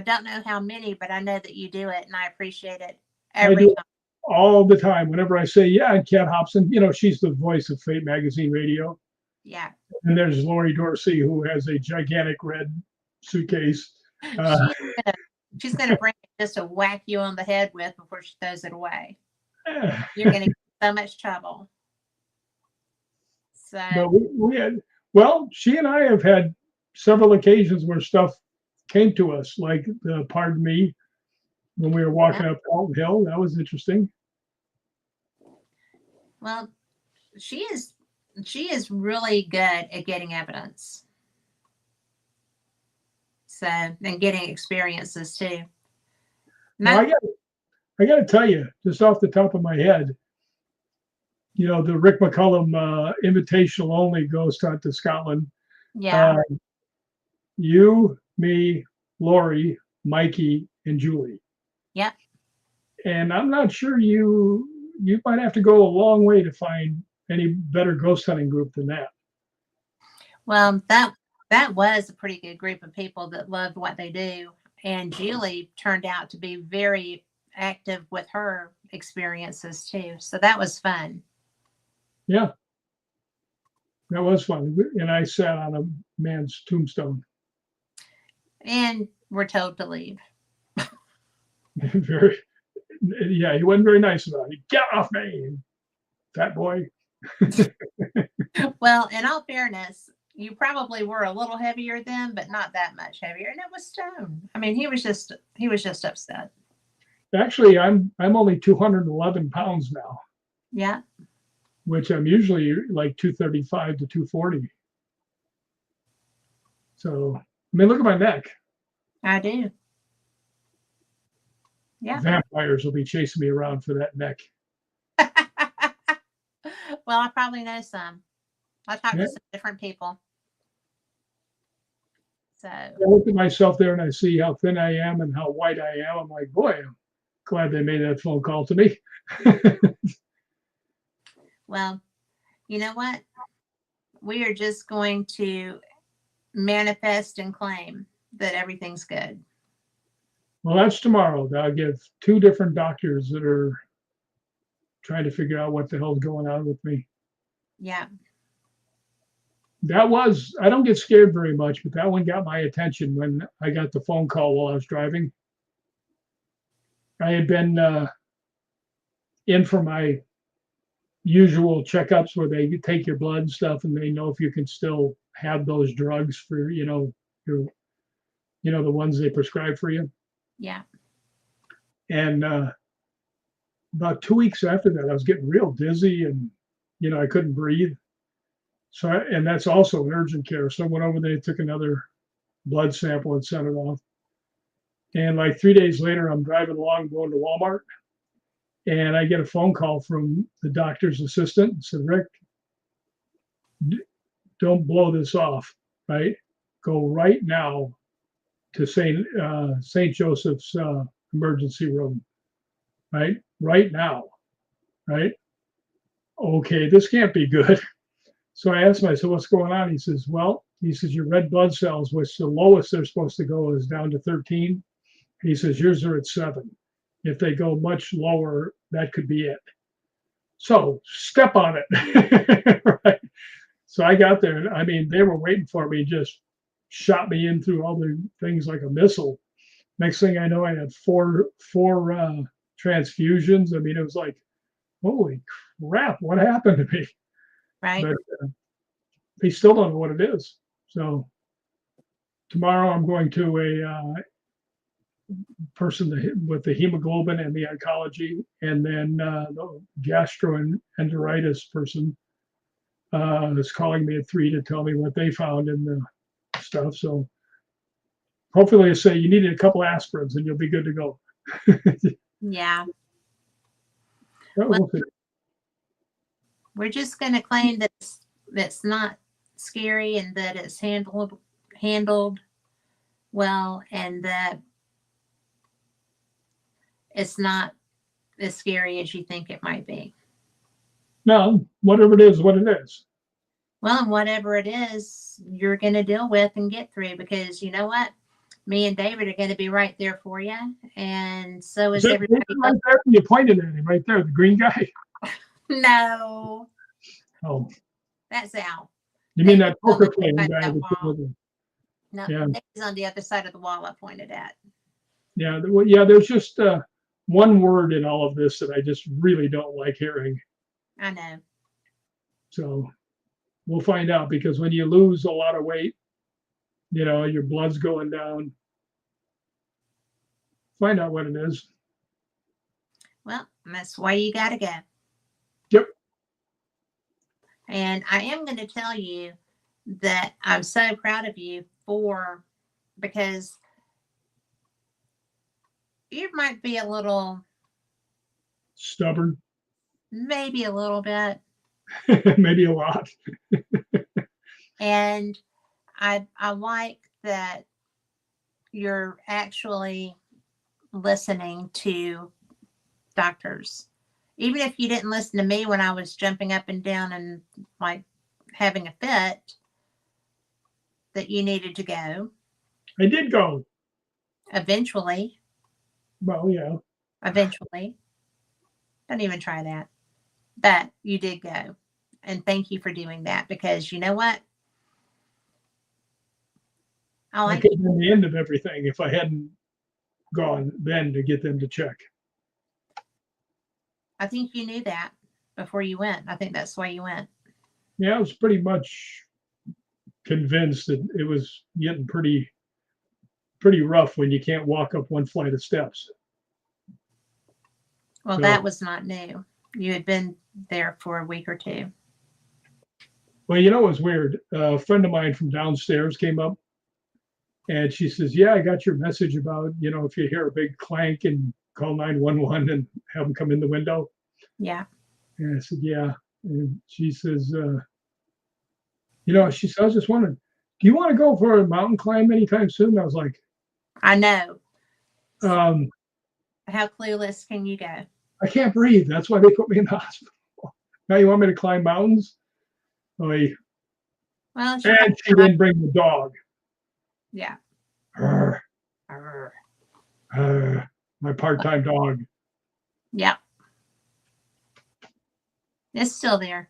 don't know how many, but I know that you do it, and I appreciate it I every do time. all the time. Whenever I say, yeah, Kat Hobson, she's the voice of Fate Magazine Radio. Yeah. And there's Lori Dorsey, who has a gigantic red suitcase. She's gonna bring it just to whack you on the head with before she throws it away. You're gonna get so much trouble. So But we had, well, she and I have had several occasions where stuff came to us, like the Pardon Me, when we were walking up Alton Hill. That was interesting. well, she is really good at getting evidence. So and getting experiences too. Now, I got to tell you, just off the top of my head, the Rick McCallum invitational only ghost hunt to Scotland. Yeah. You, me, Lori, Mikey, and Julie. Yep. And I'm not sure you might have to go a long way to find any better ghost hunting group than that. Well, that was a pretty good group of people that loved what they do. And Julie turned out to be very active with her experiences too. So that was fun. Yeah, that was fun. And I sat on a man's tombstone. And we're told to leave. Very, Yeah, he wasn't very nice about it. Get off me, fat boy. Well, in all fairness, you probably were a little heavier then, but not that much heavier. And it was Stone. I mean, he was just upset. Actually, I'm only 211 pounds now, Yeah, which I'm usually like 235 to 240. So, I mean, look at my neck. I do. Yeah. Vampires will be chasing me around for that neck. Well, I probably know some. I talked Yeah. to some different people. So, I look at myself there and I see how thin I am and how white I am. I'm like, boy, I'm glad they made that phone call to me. well, you know what? We are just going to manifest and claim that everything's good. Well, that's tomorrow. I'll give two different doctors that are trying to figure out what the hell's going on with me. Yeah. I don't get scared very much, but that one got my attention when I got the phone call while I was driving. I had been in for my usual checkups where they take your blood and stuff and they know if you can still have those drugs for, the ones they prescribe for you. Yeah. And about 2 weeks after that, I was getting real dizzy and, I couldn't breathe. So, and that's also an urgent care. So I went over there, took another blood sample and sent it off. And like 3 days later, I'm driving along, going to Walmart, and I get a phone call from the doctor's assistant and said, Rick, don't blow this off, right? Go right now to St. Joseph's emergency room, right? Right now, right? Okay, this can't be good. So I asked him, I said, what's going on? He says, your red blood cells, which the lowest they're supposed to go is down to 13. He says, yours are at 7. If they go much lower, that could be it. So step on it. Right? So I got there, and I mean, they were waiting for me, just shot me in through all the things like a missile. Next thing I know, I had four transfusions. I mean, it was like, holy crap, what happened to me? Right. But they still don't know what it is. So tomorrow I'm going to a person with the hemoglobin and the oncology, and then the gastroenteritis person is calling me at 3 to tell me what they found in the stuff. So hopefully they say you needed a couple aspirins and you'll be good to go. Yeah. Well, we're just going to claim that that's not scary and that it's handled well and that it's not as scary as you think it might be. no, whatever it is, what it is. Well, and whatever it is, you're going to deal with and get through because you know what? Me and David are going to be right there for you. And so is everybody right else. there? You pointed at him right there, the green guy. No, Oh, that's Al. you mean David's that on the poker other playing side of guy? that That wall. No, Yeah. David's on the other side of the wall I pointed at. Yeah, yeah. There's just one word in all of this that I just really don't like hearing. I know. So we'll find out because when you lose a lot of weight, your blood's going down. Find out what it is. Well, that's why you got to go. Yep. And I am going to tell you that I'm so proud of you because you might be a little, Stubborn, maybe a little bit. maybe a lot. And I like that you're actually listening to doctors. Even if you didn't listen to me when I was jumping up and down and like having a fit, that you needed to go. I did go. Eventually. Well, yeah. Eventually. Don't even try that. But you did go. And thank you for doing that because you know what? That could have been the end of everything if I hadn't gone then to get them to check. I think you knew that before you went. I think that's why you went. Yeah, I was pretty much convinced that it was getting pretty rough when you can't walk up one flight of steps. Well, So, that was not new. You had been there for a week or two. well, it was weird. A friend of mine from downstairs came up and she says, "Yeah, I got your message about, if you hear a big clank and call 911 and have them come in the window." Yeah. And I said, "Yeah." And she says, she said, "I was just wondering, do you want to go for a mountain climb anytime soon?" I was like, I know. um, How clueless can you go? I can't breathe. That's why they put me in the hospital. Now you want me to climb mountains? Oy. Well, she And she probably, didn't bring the dog. yeah. Arr, Arr. my part-time dog. Yeah. It's still there.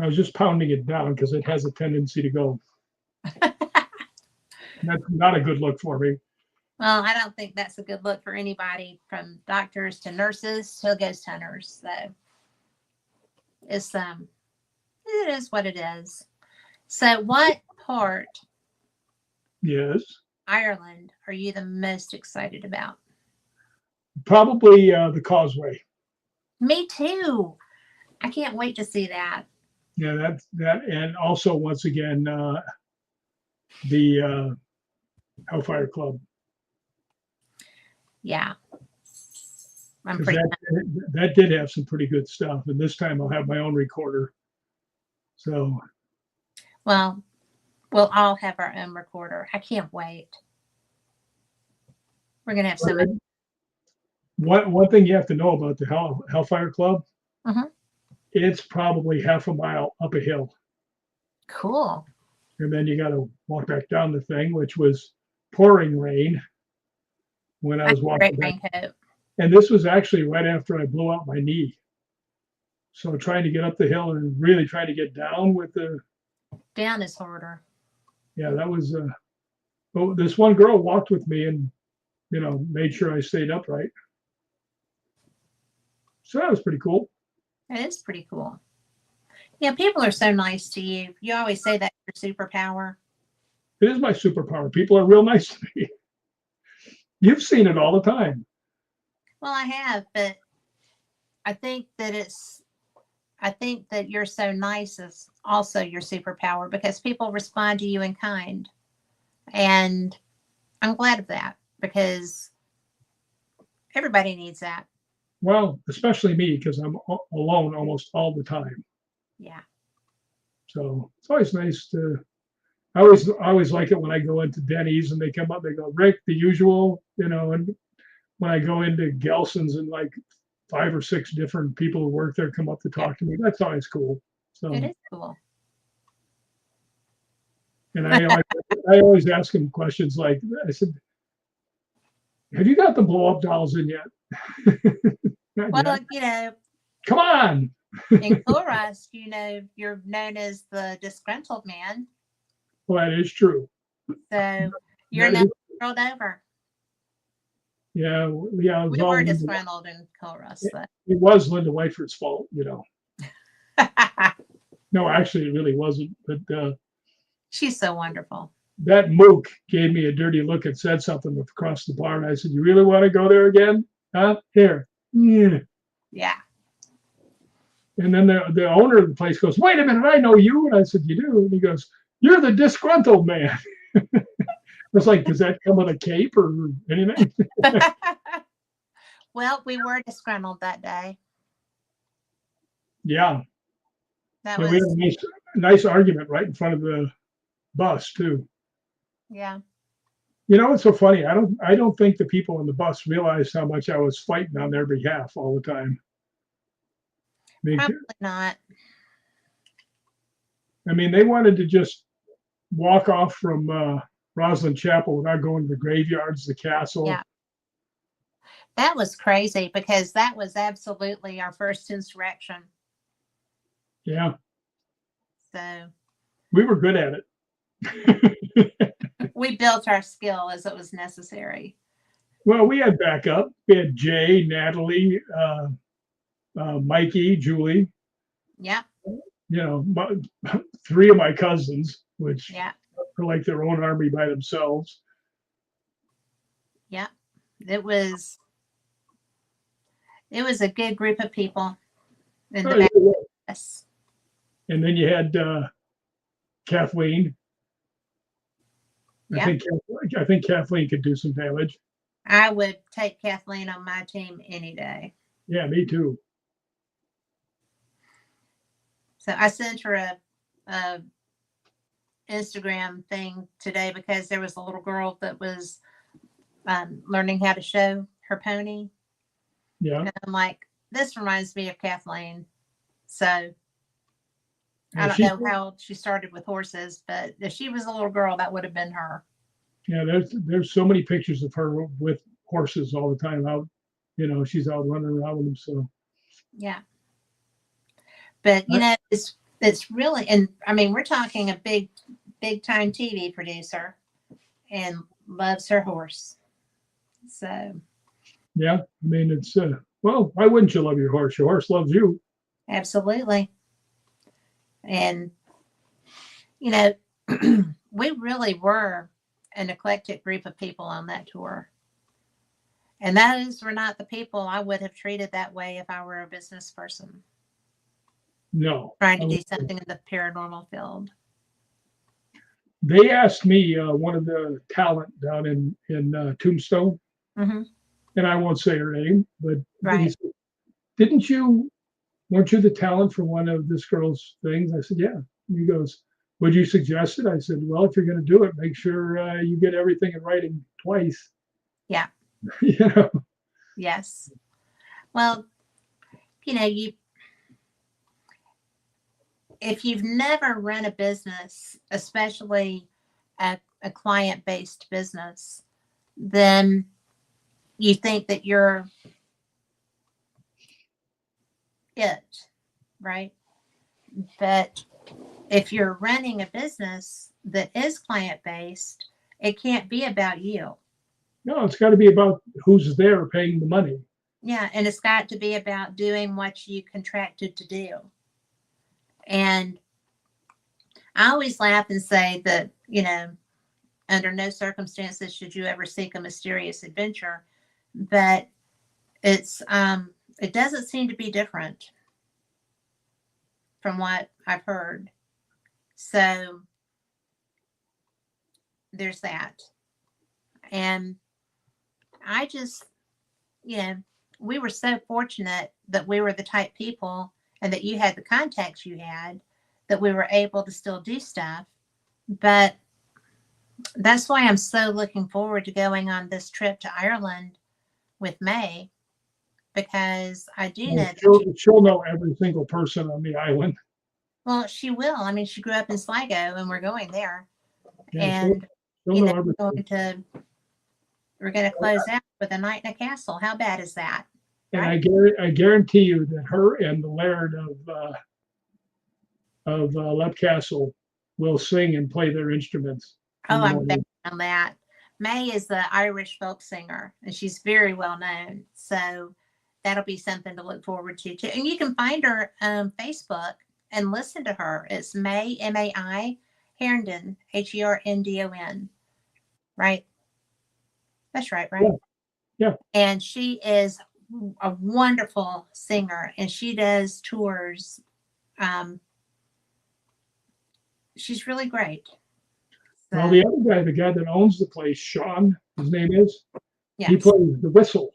I was just pounding it down because it has a tendency to go. That's not a good look for me. Well, I don't think that's a good look for anybody from doctors to nurses to ghost hunters. So it's it is what it is. So what part Yes, Ireland are you the most excited about? probably the causeway. Me too. I can't wait to see that. Yeah, that, and also once again the Hellfire Club, Yeah. I'm because pretty that did have some pretty good stuff. And this time I'll have my own recorder. So well, we'll all have our own recorder. I can't wait. We're gonna have so much. one thing you have to know about the Hellfire Club, Mhm. it's probably half a mile up a hill. Cool. And then you got to walk back down the thing, which was pouring rain when I I was have a great walking back. raincoat. And this was actually right after I blew out my knee. So trying to get up the hill and really trying to get down with Down is harder. yeah, that was, well, this one girl walked with me and, made sure I stayed upright. So that was pretty cool. It is pretty cool. Yeah, people are so nice to you. You always say that's your superpower. It is my superpower. People are real nice to me. You've seen it all the time. Well, I have, but I think that I think that you're so nice is also your superpower because people respond to you in kind. And I'm glad of that because everybody needs that. Well, especially me because I'm alone almost all the time. Yeah. So it's always nice to. I always like it when I go into Denny's and they come up. They go, "Rick, the usual," And when I go into Gelson's and like 5 or 6 different people who work there come up to Yeah. talk to me, that's always cool. It So, is cool. and I always ask them questions like, I said, "Have you got the blow up dolls in yet?" Not Well, yet. Come on. in Chorus, you're known as the disgruntled man. Well, that is true. So you're That known is, the world over. yeah, yeah. It was We all were Linda, disgruntled in Chorus. it was Linda Whiteford's fault. No, actually, it really wasn't. But She's so wonderful. that mook gave me a dirty look and said something across the bar. And I said, "You really want to go there again? Huh? Here." Yeah. Yeah. And then the owner of the place goes, "Wait a minute, I know you." And I said, "You do?" And he goes, "You're the disgruntled man." I was like, "Does that come with a cape or anything?" Well, we were disgruntled that day. Yeah. That Yeah, we had was, a nice argument right in front of the bus too. yeah, It's so funny. I don't think the people on the bus realized how much I was fighting on their behalf all the time. probably not. They wanted to just walk off from Roslyn Chapel without going to the graveyards, the castle. Yeah. That was crazy because that was absolutely our first insurrection. Yeah, So we were good at it. we built our skill as it was necessary. Well, we had backup. We had Jay, Natalie, Mikey, Julie. Yep. Three of my cousins, which Yeah. are like their own army by themselves. Yep. It was a good group of people in Oh, the back. yeah. Yes. And then you had Kathleen. Yep. I think Kathleen could do some damage. I would take Kathleen on my team any day. Yeah, me too. So I sent her a Instagram thing today because there was a little girl that was learning how to show her pony. Yeah. And I'm like, this reminds me of Kathleen. So I Yeah, don't know how she started with horses, but if she was a little girl, that would have been her. Yeah, there's so many pictures of her with horses all the time out. She's out running around with them. So Yeah. But it's really, and I mean, we're talking a big time TV producer and loves her horse. So yeah, I mean it's well, why wouldn't you love your horse? Your horse loves you. absolutely. And we really were an eclectic group of people on that tour. And those were not the people I would have treated that way if I were a business person No. trying to do something in the paranormal field. They asked me, one of the talent down in Tombstone, Mm-hmm. and I won't say her name, but he Right. said, weren't you the talent for one of this girl's things? I said, yeah. And he goes, would you suggest it? I said, well, if you're going to do it, make sure you get everything in writing twice. Yeah. Yeah. Yes. Well, if you've never run a business, especially a client-based business, then you think that you're it, right? But if you're running a business that is client-based, it can't be about you. No, it's got to be about who's there paying the money. Yeah, and it's got to be about doing what you contracted to do. And I always laugh and say that, under no circumstances should you ever seek a mysterious adventure, but it doesn't seem to be different from what I've heard. So there's that. And I just, we were so fortunate that we were the type people and that you had the contacts you had that we were able to still do stuff. But that's why I'm so looking forward to going on this trip to Ireland with May, because I do know that she'll know every single person on the island. well, she will. I mean, she grew up in Sligo and we're going there. Yeah, And, she'll know everything. we're going to close out with a night in a castle. How bad is that? And Right? I guarantee you that her and the Laird of Lep Castle will sing and play their instruments. Oh, I'm betting on that. May is the Irish folk singer, and she's very well known. So that'll be something to look forward to too. And you can find her on Facebook and listen to her. It's May, Mai, Herndon, Herndon. Right? That's right, right? Yeah. And she is a wonderful singer, and she does tours. She's really great. So, well, the other guy, the guy that owns the place, Sean, his name is, yes. he plays the whistle.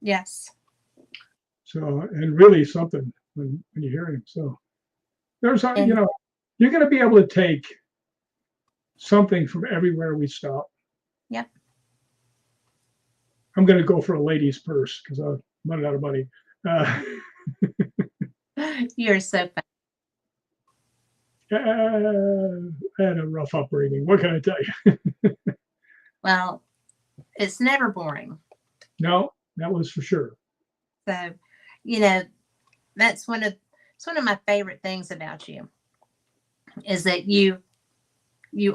Yes. So, and really something when you hear him. So there's, you're going to be able to take something from everywhere we stop. Yep. I'm going to go for a lady's purse because I'm running out of money. You're so fun. I had a rough upbringing. What can I tell you? Well, it's never boring. No, that was for sure. So, that's one of my favorite things about you is that you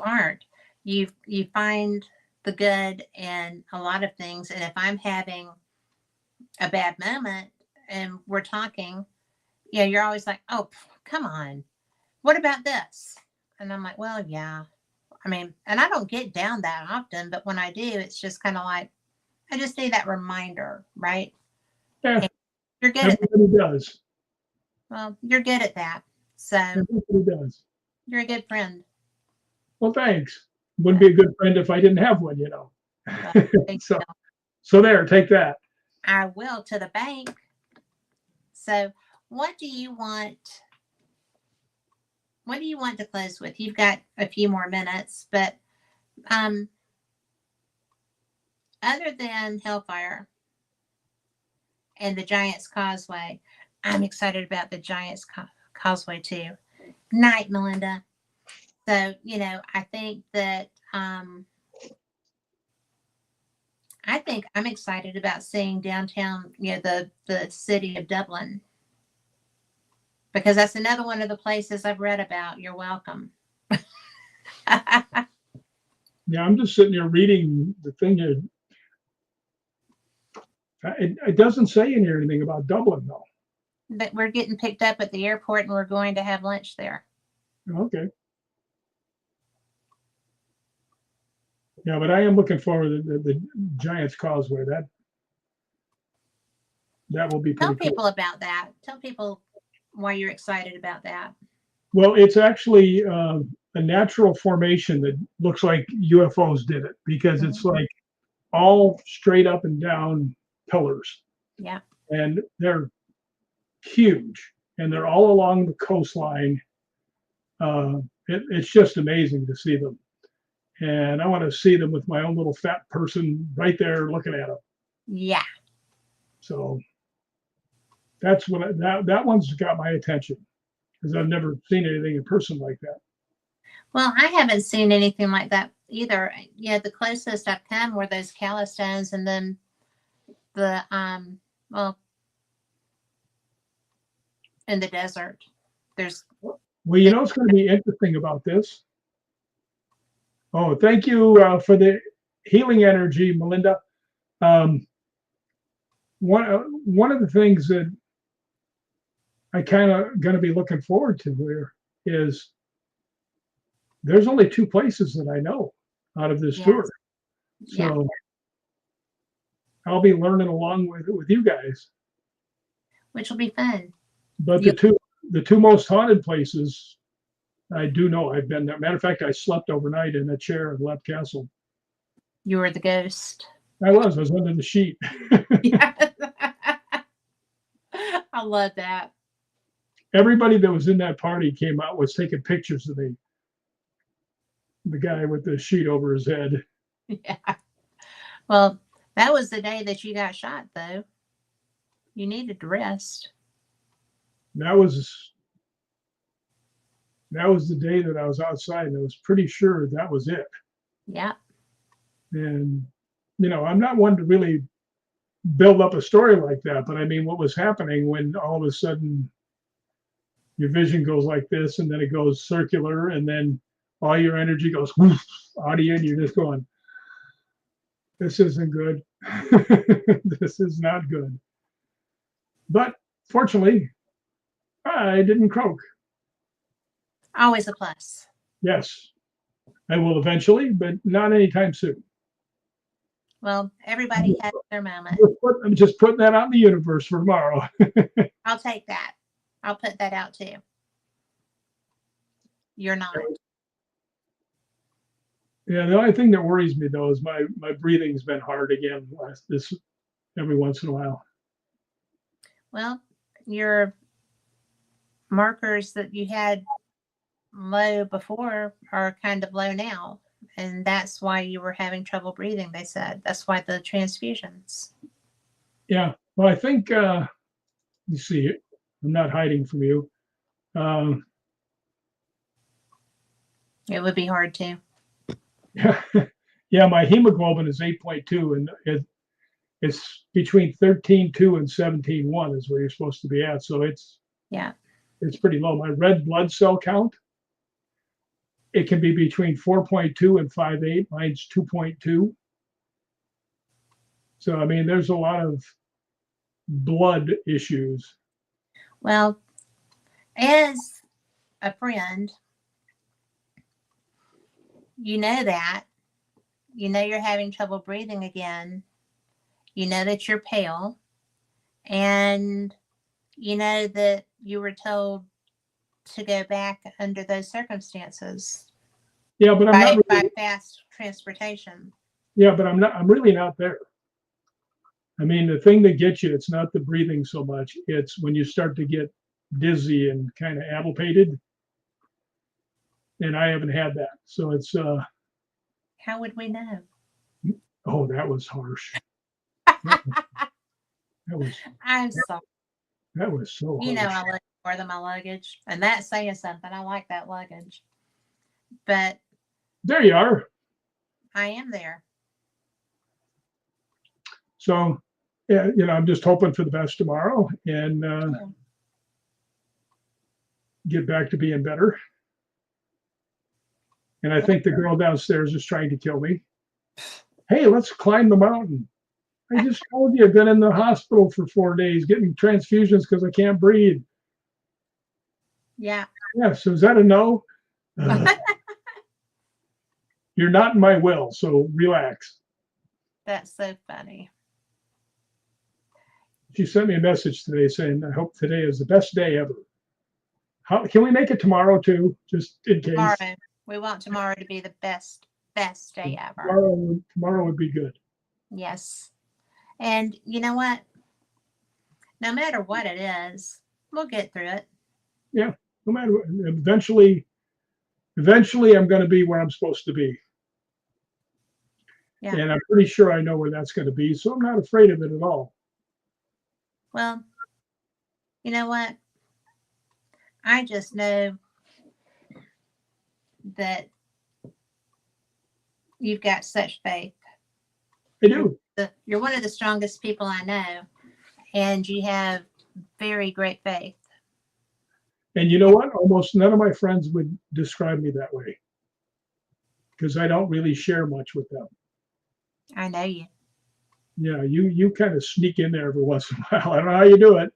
aren't. You find the good in a lot of things. And if I'm having a bad moment and we're talking, yeah, you're always like, oh, come on. What about this? And I'm like, well, yeah. I mean, and I don't get down that often, but when I do, it's just kind of like, I just need that reminder, right? Yeah, And you're good at that. everybody does. Well, you're good at that. So Everybody does. you're a good friend. Well, thanks. Wouldn't be a good friend if I didn't have one, you know. Well, there you So, go. so there, take that. I will to the bank. So what do you want? What do you want to close with? You've got a few more minutes, but um, other than Hellfire and the Giant's Causeway, I'm excited about the Giant's Causeway too. Night, Melinda. So, I think that I think I'm excited about seeing downtown, the city of Dublin, because that's another one of the places I've read about. You're welcome. Yeah, I'm just sitting here reading the thing here. It doesn't say in here anything about Dublin, though. But we're getting picked up at the airport and we're going to have lunch there. Okay. Yeah, but I am looking forward to the Giant's Causeway. That will be Tell pretty cool. people about that. Tell people why you're excited about that. Well, it's actually a natural formation that looks like UFOs did it, because it's like all straight up and down pillars, Yeah. and they're huge, and they're all along the coastline. It's just amazing to see them, and I want to see them with my own little fat person right there looking at them. Yeah. So that's what that one's got my attention, because I've never seen anything in person like that. Well, I haven't seen anything like that either. Yeah, the closest I've come were those Callistones, and then the well, in the desert. There's Well, you know what's going to be interesting about this? Oh, thank you for the healing energy, Melinda. Um, one of the things that I kind of going to be looking forward to here is there's only two places that I know out of this tour, yeah, so I'll be learning along with you guys. which will be fun. But You- the two most haunted places I do know. I've been there. Matter of fact, I slept overnight in a chair in Lep Castle. You were the ghost. I was under the sheet. Yeah. I love that. Everybody that was in that party came out, was taking pictures of me. The guy with the sheet over his head. Yeah. Well, that was the day that you got shot, though. You needed to rest. That was the day that I was outside, and I was pretty sure that was it. Yeah. And I'm not one to really build up a story like that, but I mean, what was happening when all of a sudden your vision goes like this, and then it goes circular, and then all your energy goes whoosh, out of you, and you're just going, this isn't good. This is not good. But fortunately, I didn't croak. Always a plus. Yes, I will eventually, but not anytime soon. Well, everybody has their moment. I'm just putting that out in the universe for tomorrow. I'll take that. I'll put that out too. You're not. Yeah, the only thing that worries me though is my breathing's been hard again this every once in a while. Well, your markers that you had low before are kind of low now. And that's why you were having trouble breathing, they said. That's why the transfusions. Yeah. Well, I think you see, I'm not hiding from you. It would be hard to. Yeah, my hemoglobin is 8.2, and it's between 13.2 and 17.1 is where you're supposed to be at. So it's pretty low. My red blood cell count it can be between 4.2 and 5.8. Mine's 2.2. So, I mean, there's a lot of blood issues. Well, as a friend, you know that. You know you're having trouble breathing again. You know that you're pale. And you know that you were told to go back under those circumstances Yeah, but I'm not by really, fast transportation. yeah, but I'm really not there. I mean, the thing that gets you, it's not the breathing so much. It's when you start to get dizzy and kind of agitated. And I haven't had that. So it's, How would we know? oh, that was harsh. That was, I'm sorry. that was so You know harsh. I like more than my luggage. And that's saying something. I like that luggage. But There you are. I am there. So, yeah, I'm just hoping for the best tomorrow and Yeah. get back to being better. And I think the girl downstairs is trying to kill me. Hey, let's climb the mountain. I just told you I've been in the hospital for 4 days getting transfusions because I can't breathe. Yeah. Yeah, so is that a no? You're not in my will, so relax. That's so funny. She sent me a message today saying, I hope today is the best day ever. How can we make it tomorrow too, just in case? Tomorrow. We want tomorrow to be the best day ever. Tomorrow would be good. Yes. And you know what? No matter what it is, we'll get through it. Yeah, no matter what. Eventually I'm going to be where I'm supposed to be. Yeah. And I'm pretty sure I know where that's going to be. So I'm not afraid of it at all. Well, you know what? I just know that you've got such faith. I do. You're one of the strongest people I know, and you have very great faith. And you know what? Almost none of my friends would describe me that way because I don't really share much with them. I know you. Yeah, you kind of sneak in there every once in a while. I don't know how you do it.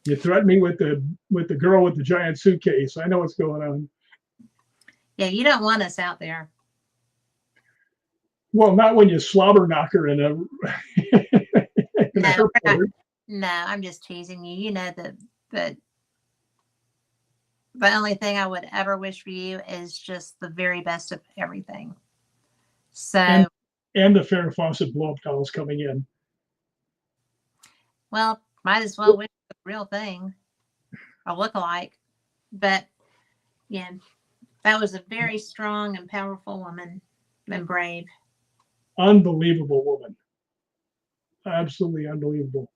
You threaten me with the girl with the giant suitcase. I know what's going on. Yeah, you don't want us out there. Well, not when you slobber knock her in a, in a No, airport. no, I'm just teasing you. You know that the only thing I would ever wish for you is just the very best of everything. So, And the Farrah Fawcett blow-up dolls coming in. well, might as well wish for the real thing, a look-alike. But yeah, that was a very strong and powerful woman and brave. Unbelievable woman. Absolutely unbelievable.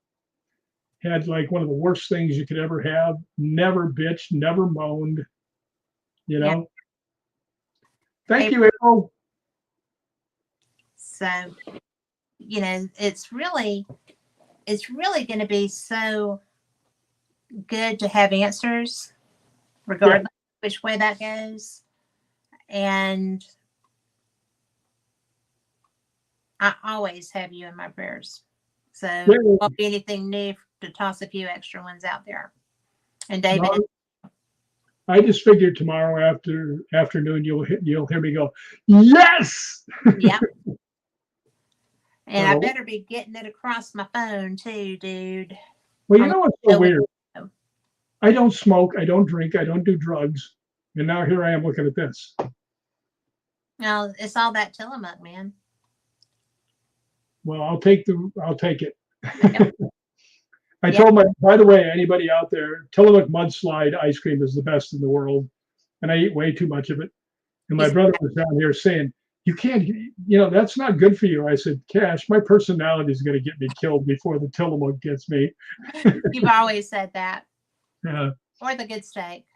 Had like one of the worst things you could ever have. Never bitched, never moaned. You know. Yeah. Thank you, April. So, you know, it's really going to be so good to have answers, regardless of which way that goes. And I always have you in my prayers. So Yeah. won't be anything new to toss a few extra ones out there. And David, I just figured tomorrow afternoon you'll hear me go, yes. yeah. And I So, better be getting it across my phone too, dude. well, you know what's so weird? know. I don't smoke, I don't drink, I don't do drugs, and now here I am looking at this. No, it's all that Tillamook, man. Well, I'll take it. Yep. I told by the way, anybody out there, Tillamook mudslide ice cream is the best in the world, and I eat way too much of it. And my brother was down here saying, you can't, that's not good for you. I said, Cash, my personality is going to get me killed before the Tillamook gets me. You've always said that. Yeah. Or the good steak.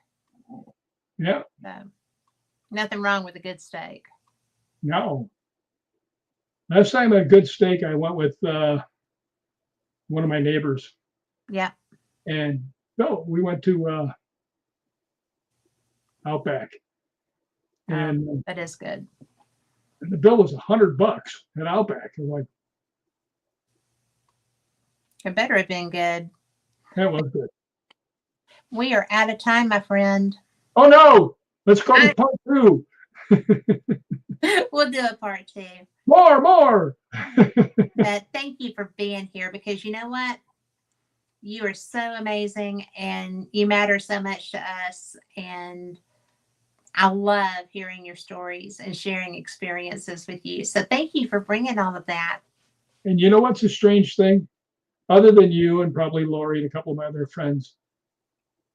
Yeah. So, nothing wrong with a good steak. No. Last time I had a good steak, I went with one of my neighbors. Yeah. And no, we went to Outback. And that is good. the bill was $100 at Outback. I'm like, It better have been good. that was good. We are out of time, my friend. Oh no! Let's go to part 2. We'll do a part 2. More. But thank you for being here, because you know what? You are so amazing and you matter so much to us. And I love hearing your stories and sharing experiences with you. So thank you for bringing all of that. And you know what's a strange thing? Other than you and probably Lori and a couple of my other friends,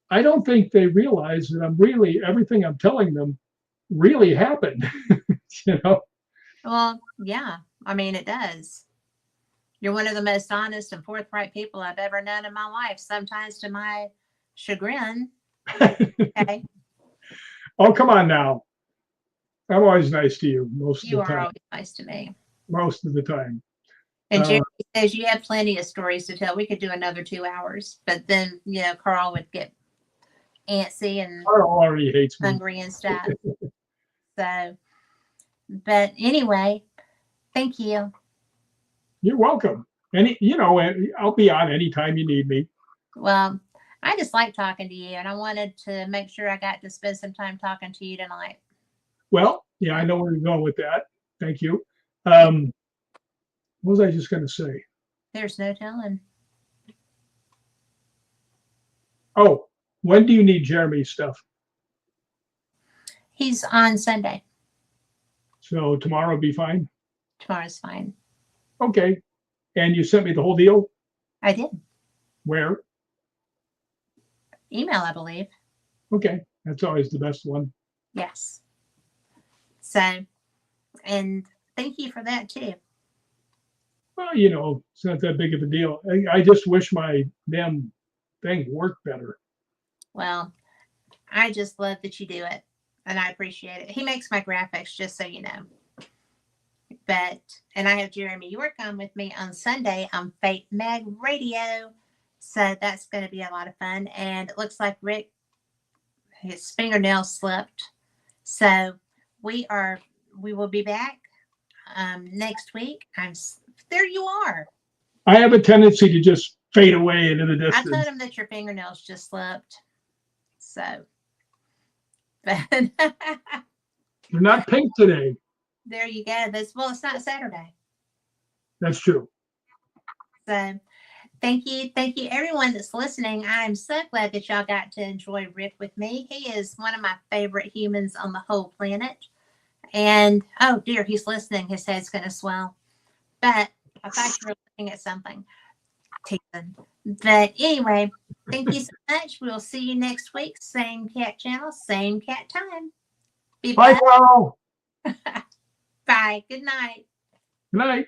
I don't think they realize that everything I'm telling them really happened. You know? Well, yeah, I mean, it does. You're one of the most honest and forthright people I've ever known in my life, sometimes to my chagrin. Okay. Oh, come on now. I'm always nice to you most You of the are time. always nice to me. Most of the time. And Jerry says you have plenty of stories to tell. We could do another 2 hours, but then, Carl would get antsy and Carl already hates me. hungry and stuff. So, but anyway, thank you. You're welcome. I'll be on anytime you need me. Well, I just like talking to you, and I wanted to make sure I got to spend some time talking to you tonight. Well, yeah, I know where you're going with that. Thank you. What was I just going to say? There's no telling. Oh, when do you need Jeremy's stuff? He's on Sunday. So tomorrow will be fine? Tomorrow's fine. Okay. And you sent me the whole deal? I did. Where? Email, I believe. Okay. That's always the best one. Yes. So, and thank you for that too. Well, it's not that big of a deal. I just wish my damn thing worked better. Well, I just love that you do it, and I appreciate it. He makes my graphics, just so you know. And I have Jeremy York on with me on Sunday on Fate Mag Radio. So that's going to be a lot of fun. And it looks like Rick, his fingernail slipped. So we will be back next week. There you are. I have a tendency to just fade away into the distance. I told him that your fingernails just slipped. So, but they're not pink today. There you go. It's not Saturday. That's true. So thank you, everyone that's listening. I'm so glad that y'all got to enjoy Rick with me. He is one of my favorite humans on the whole planet. And oh dear, he's listening. His head's going to swell. But I thought you were looking at something. But anyway, thank you so much. We'll see you next week. Same cat channel, same cat time. Bye, Carl. Bye. Good night. Good night.